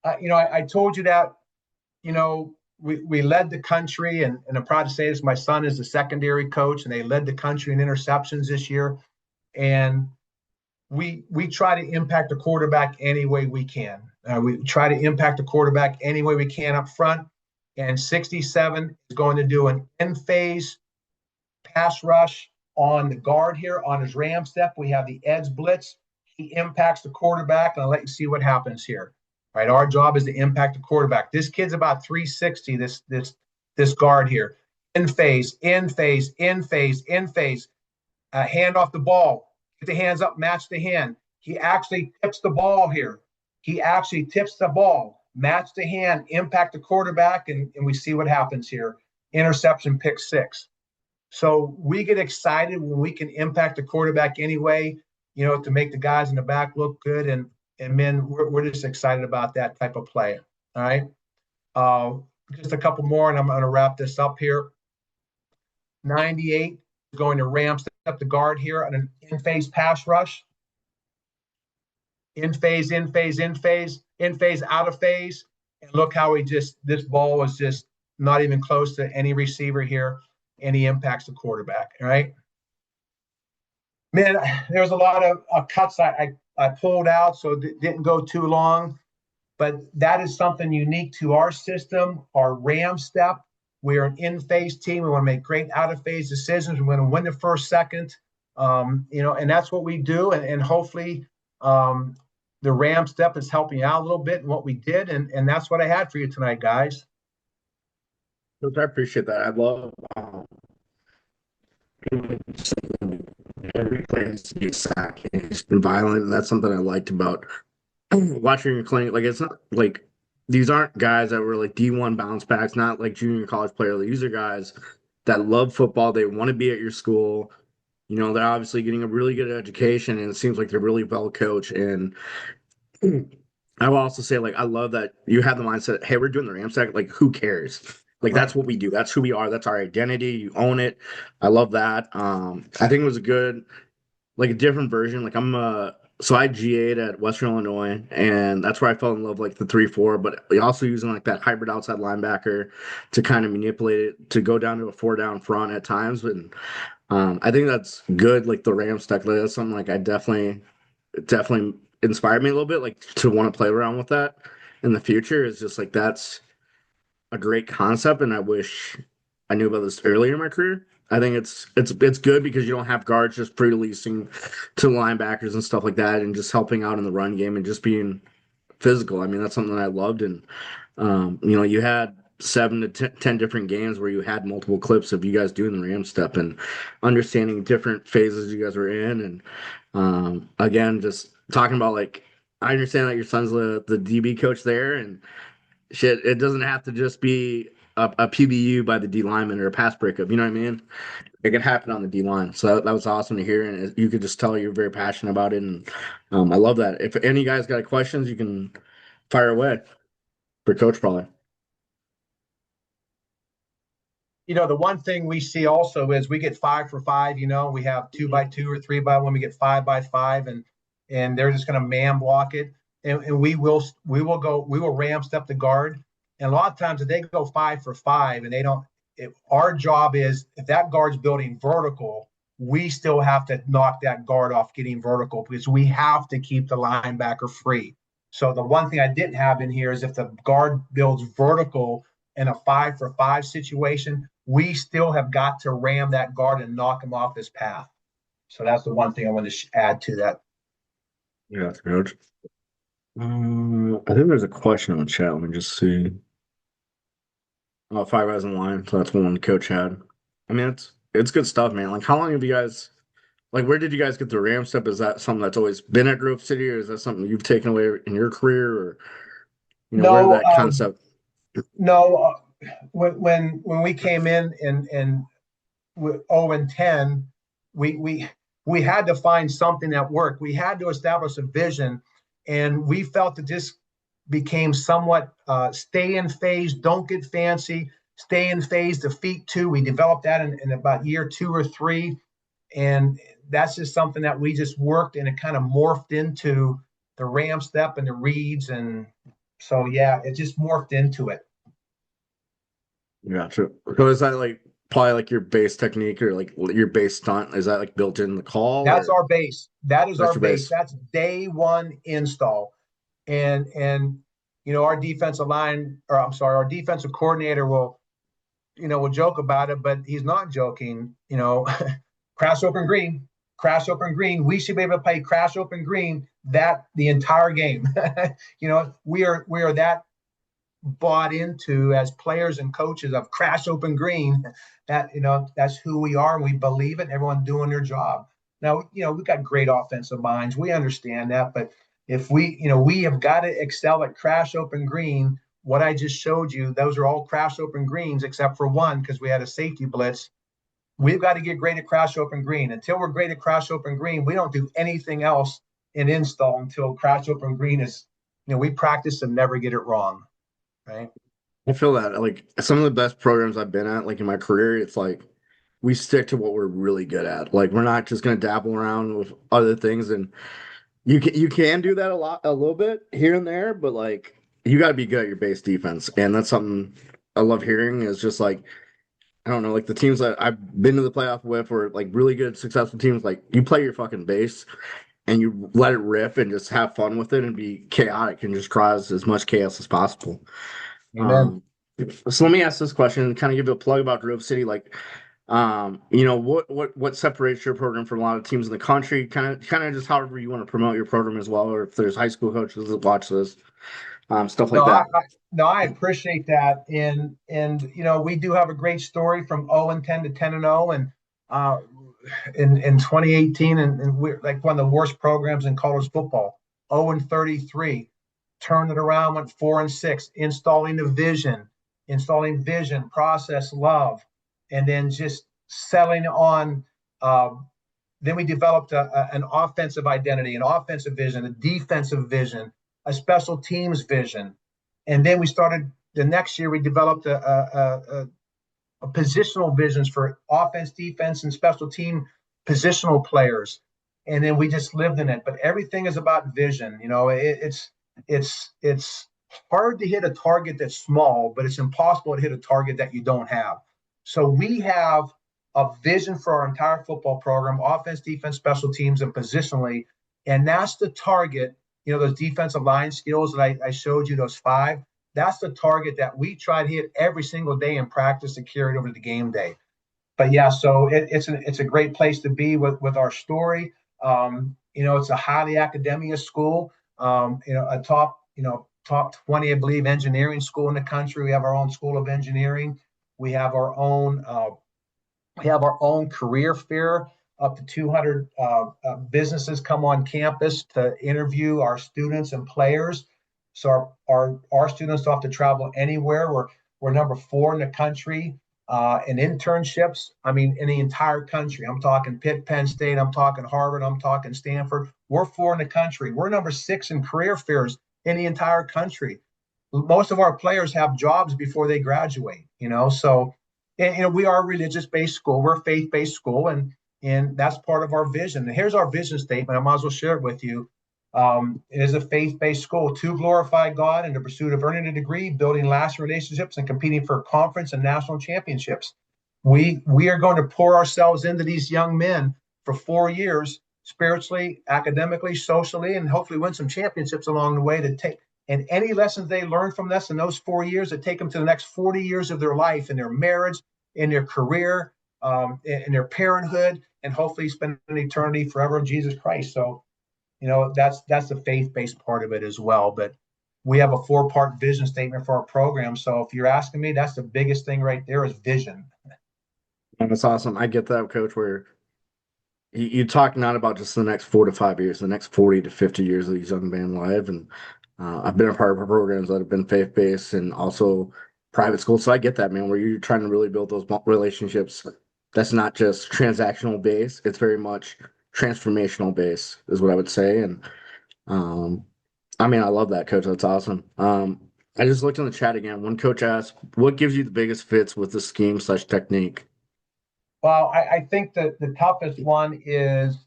I told you that, we led the country, and I'm proud to say this. My son is the secondary coach, and they led the country in interceptions this year. And we try to impact the quarterback any way we can. We try to impact the quarterback any way we can up front. And 67 is going to do an in-phase pass rush on the guard here on his ram step. We have the edge blitz. He impacts the quarterback, and I'll let you see what happens here. All right, our job is to impact the quarterback. This kid's about 360, this guard here. In phase, in phase, in phase, in phase. Hand off the ball. Get the hands up, match the hand. He actually tips the ball here. He actually tips the ball. Match the hand, impact the quarterback, and we see what happens here. Interception, pick 6. So we get excited when we can impact the quarterback anyway, to make the guys in the back look good. And men, we're just excited about that type of play. All right. Just a couple more, and I'm going to wrap this up here. 98 is going to ram step the guard here on an in-phase pass rush. In phase, in phase, in phase, in phase, out of phase. And look how this ball was just not even close to any receiver here, and he impacts the quarterback. All right. Man, there's a lot of cuts I pulled out, so it didn't go too long. But that is something unique to our system, our ram step. We're an in-phase team. We want to make great out-of-phase decisions. We want to win the first, second, and that's what we do. And hopefully the ram step is helping you out a little bit in what we did. And that's what I had for you tonight, guys. Coach, I appreciate that. I love every play has to be a sack, and it's been violent, and that's something I liked about watching your clinic. Like, it's not like these aren't guys that were like D1 bounce backs, not like junior college players. These are guys that love football. They want to be at your school. They're obviously getting a really good education, and it seems like they're really well coached. And I will also say, like, I love that you have the mindset, hey, we're doing the Ramstack. Like, who cares? Like, Right. that's what we do. That's who we are. That's our identity. You own it. I love that. I think it was a good, like, a different version. Like, so I GA'd at Western Illinois, and that's where I fell in love, like, the 3-4, but also using, like, that hybrid outside linebacker to kind of manipulate it to go down to a 4-down front at times. And I think that's good. Like, the Ramstack, like, that's something, like, I definitely inspired me a little bit, like to want to play around with that in the future. Is just like that's a great concept, and I wish I knew about this earlier in my career. I think it's good because you don't have guards just pre-releasing to linebackers and stuff like that, and just helping out in the run game and just being physical. I mean, that's something I loved, and you had 7 to 10 different games where you had multiple clips of you guys doing the ram step and understanding different phases you guys were in, and again, just talking about like I understand that your son's the DB coach there, and shit, it doesn't have to just be a PBU by the D lineman or a pass breakup. You know what I mean? It can happen on the D line. So that was awesome to hear, and you could just tell you're very passionate about it, and I love that. If any guys got questions, you can fire away for Coach probably. The one thing we see also is we get 5 for 5. We have 2x2 or 3x1. We get 5x5, and they're just going to man block it, and we will ram step the guard. And a lot of times if they go 5 for 5 and they don't, our job is if that guard's building vertical, we still have to knock that guard off getting vertical because we have to keep the linebacker free. So the one thing I didn't have in here is if the guard builds vertical in a 5 for 5 situation, we still have got to ram that guard and knock him off his path. So that's the one thing I want to add to that. Yeah, that's good. I think there's a question on the chat. Let me just see. Oh, 5 guys in line. So that's one Coach had. I mean, it's good stuff, man. Like, how long have you guys? Like, where did you guys get the Ram step? Is that something that's always been at Grove City, or is that something you've taken away in your career, or where did No, that concept? no. When we came in and 0-10, we had to find something that worked. We had to establish a vision, and we felt that this became somewhat stay in phase, don't get fancy, stay in phase, defeat two. We developed that in about year 2 or 3, and that's just something that we just worked, and it kind of morphed into the ram step and the reads, and so yeah, it just morphed into it. Yeah, true. So is that like probably like your base technique or like your base stunt? Is that like built in the call That's or our base. That is that's our your base. base? That's day one install. And our defensive line, or I'm sorry, our defensive coordinator will joke about it, but he's not joking. Crash open green, crash open green. We should be able to play crash open green that the entire game. We are that bought into as players and coaches of crash open green that that's who we are, and we believe it, and everyone doing their job. Now we've got great offensive minds, we understand that, but if we have got to excel at crash open green. What I just showed you, those are all crash open greens except for one because we had a safety blitz. We've got to get great at crash open green. Until we're great at crash open green, we don't do anything else in install until crash open green is, we practice and never get it wrong. Right. I feel that like some of the best programs I've been at, like in my career, it's like we stick to what we're really good at. Like we're not just gonna dabble around with other things, and you can do that a little bit here and there, but like you got to be good at your base defense, and that's something I love hearing. Is just like I don't know, like the teams that I've been to the playoff with, or like really good, successful teams. Like you play your fucking base, and you let it rip, and just have fun with it, and be chaotic, and just cause as much chaos as possible. Amen. Um, so let me ask this question, kind of give you a plug about Grove City. Like, what separates your program from a lot of teams in the country? Kind of just however you want to promote your program as well, or if there's high school coaches that watch this, stuff like No, I, that. I no, I appreciate that, and we do have a great story from 0-10 to 10-0, and in 2018, and we're like one of the worst programs in college football. 0-33, turned it around, went 4-6, installing vision, process, love, and then just settling on. Then we developed an offensive identity, an offensive vision, a defensive vision, a special teams vision. And then the next year we developed a positional visions for offense, defense, and special team positional players. And then we just lived in it. But everything is about vision. It's hard to hit a target that's small, but it's impossible to hit a target that you don't have. So we have a vision for our entire football program, offense, defense, special teams, and positionally. And that's the target, those defensive line skills that I showed you, those 5. That's the target that we try to hit every single day in practice and carry it over to the game day. But yeah, so it's a great place to be with our story. It's a highly academia school. A top 20, I believe, engineering school in the country. We have our own school of engineering. We have our own career fair. Up to 200 businesses come on campus to interview our students and players. So our students don't have to travel anywhere. We're number 4 in the country in internships. I mean, in the entire country. I'm talking Pitt, Penn State. I'm talking Harvard. I'm talking Stanford. We're 4 in the country. We're number 6 in career fairs in the entire country. Most of our players have jobs before they graduate. So we are a religious-based school. We're a faith-based school, and that's part of our vision. And here's our vision statement. I might as well share it with you. It is a faith-based school to glorify God in the pursuit of earning a degree, building lasting relationships, and competing for conference and national championships. We are going to pour ourselves into these young men for 4 years, spiritually, academically, socially, and hopefully win some championships along the way to take. And any lessons they learn from this in those 4 years that take them to the next 40 years of their life, in their marriage, in their career, in their parenthood, and hopefully spend an eternity forever in Jesus Christ. So, that's the faith-based part of it as well. But we have a 4-part vision statement for our program. So if you're asking me, that's the biggest thing right there is vision. And that's awesome. I get that, Coach, where you talk not about just the next 4 to 5 years, the next 40 to 50 years of these young men live. And I've been a part of programs that have been faith-based and also private schools. So I get that, man, where you're trying to really build those relationships. That's not just transactional base. It's very much transformational base is what I would say. And I mean, I love that, Coach. That's awesome. I just looked in the chat again. One coach asked, what gives you the biggest fits with the scheme/technique? Well, I think that the toughest one is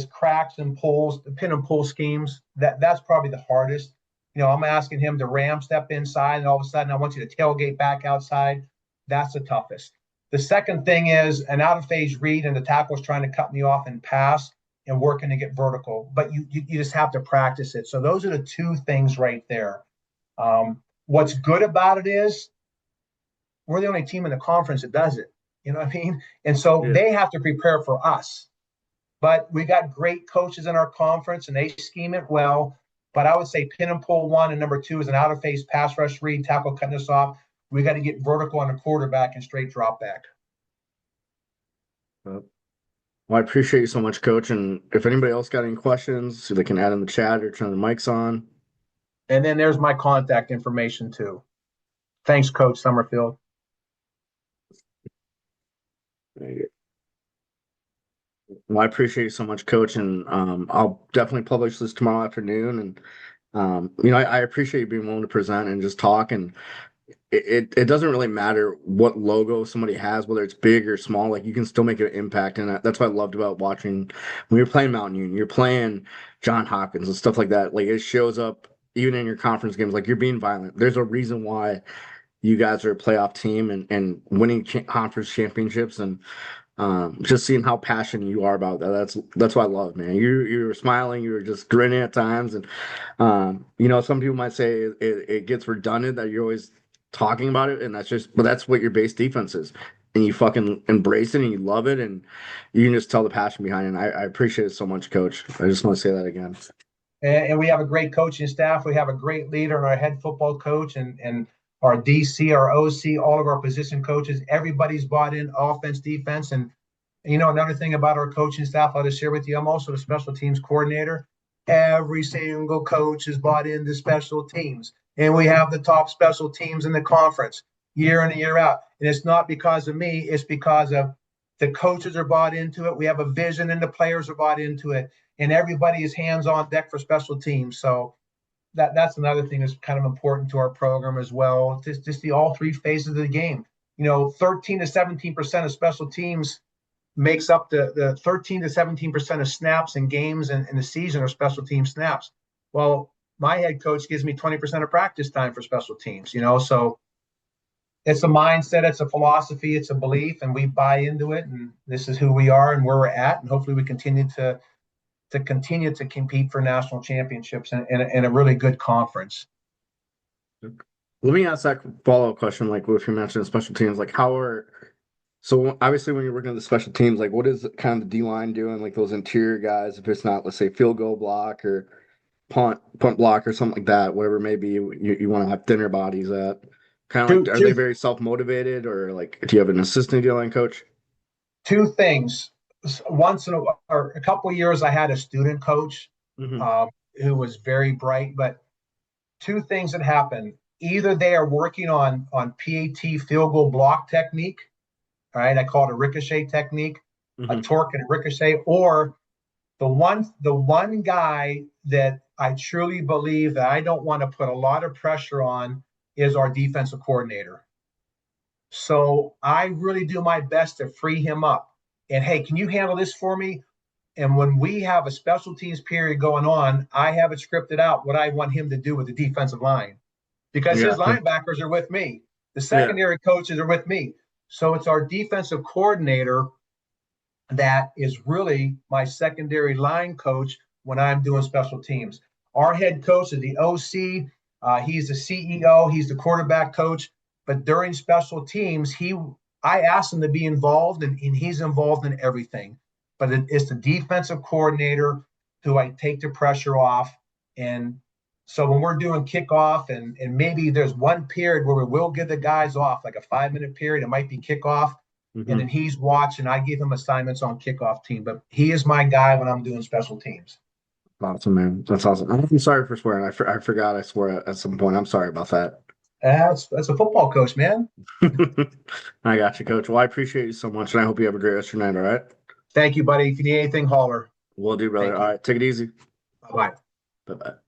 cracks and pulls, the pin and pull schemes. That's probably the hardest. I'm asking him to ram step inside, and all of a sudden I want you to tailgate back outside. That's the toughest. The second thing is an out of phase read, and the tackle's trying to cut me off and pass and working to get vertical. But you just have to practice it. So those are the 2 things right there. What's good about it is we're the only team in the conference that does it. You know what I mean? And so They have to prepare for us. But we got great coaches in our conference, and they scheme it well. But I would say pin and pull 1, and number 2 is an out of phase pass rush read, tackle cutting us off. We got to get vertical on the quarterback and straight drop back. Well, I appreciate you so much, Coach. And if anybody else got any questions, they can add in the chat or turn the mics on. And then there's my contact information too. Thanks, Coach Summerfield. Well, I appreciate you so much, Coach. And I'll definitely publish this tomorrow afternoon. And, I appreciate you being willing to present and just talk. And it doesn't really matter what logo somebody has, whether it's big or small, like you can still make an impact. And that's what I loved about watching when you're playing Mountain Union, you're playing John Hopkins and stuff like that. Like it shows up even in your conference games, like you're being violent. There's a reason why you guys are a playoff team and winning conference championships, and just seeing how passionate you are about that. That's what I love, man. You were smiling, you were just grinning at times. And some people might say it gets redundant that you're always talking about it, and but that's what your base defense is, and you fucking embrace it and you love it, and you can just tell the passion behind it. And I appreciate it so much, Coach. I just want to say that again. And we have a great coaching staff. We have a great leader and our head football coach and our DC, our OC, all of our position coaches. Everybody's bought in offense, defense. And another thing about our coaching staff I'll just share with you, I'm also the special teams coordinator. Every single coach is bought into special teams. And we have the top special teams in the conference year in and year out. And it's not because of me. It's because of the coaches are bought into it. We have a vision and the players are bought into it. And everybody is hands on deck for special teams. So that's another thing that's kind of important to our program as well. Just the all three phases of the game. 13 to 17% of special teams makes up the 13 to 17% of snaps and games in the season are special team snaps. Well, my head coach gives me 20% of practice time for special teams, so it's a mindset, it's a philosophy, it's a belief, and we buy into it. And this is who we are and where we're at. And hopefully we continue to compete for national championships in a really good conference. Let me ask that follow-up question, like if you mentioned special teams, like so obviously when you're working on the special teams, like what is kind of the D-line doing, like those interior guys, if it's not, let's say, field goal block or punt block or something like that, whatever maybe you want to have thinner bodies at. Kind of like, are they very self-motivated, or like do you have an assistant D-line coach? Two things. Once in a couple of years, I had a student coach who was very bright, but two things that happen. Either they are working on PAT field goal block technique, all right, I call it a ricochet technique, a torque and a ricochet, or the one guy that I truly believe that I don't want to put a lot of pressure on is our defensive coordinator. So I really do my best to free him up. And hey, can you handle this for me? And when we have a special teams period going on, I have it scripted out what I want him to do with the defensive line, because his linebackers are with me. The secondary coaches are with me. So it's our defensive coordinator that is really my secondary line coach when I'm doing special teams. Our head coach is the OC. He's the CEO. He's the quarterback coach. But during special teams, I asked him to be involved, and he's involved in everything. But it's the defensive coordinator who I take the pressure off. And so when we're doing kickoff, and maybe there's one period where we will give the guys off, like a 5-minute period, it might be kickoff. And then he's watching. I give him assignments on kickoff team, but he is my guy when I'm doing special teams. Awesome, man. That's awesome. I'm sorry for swearing. I forgot I swore at some point. I'm sorry about that. That's a football coach, man. I got you, coach. Well, I appreciate you so much, and I hope you have a great rest of your night, all right? Thank you, buddy. If you need anything, holler. Will do, brother. All right, take it easy. Bye-bye. Bye-bye.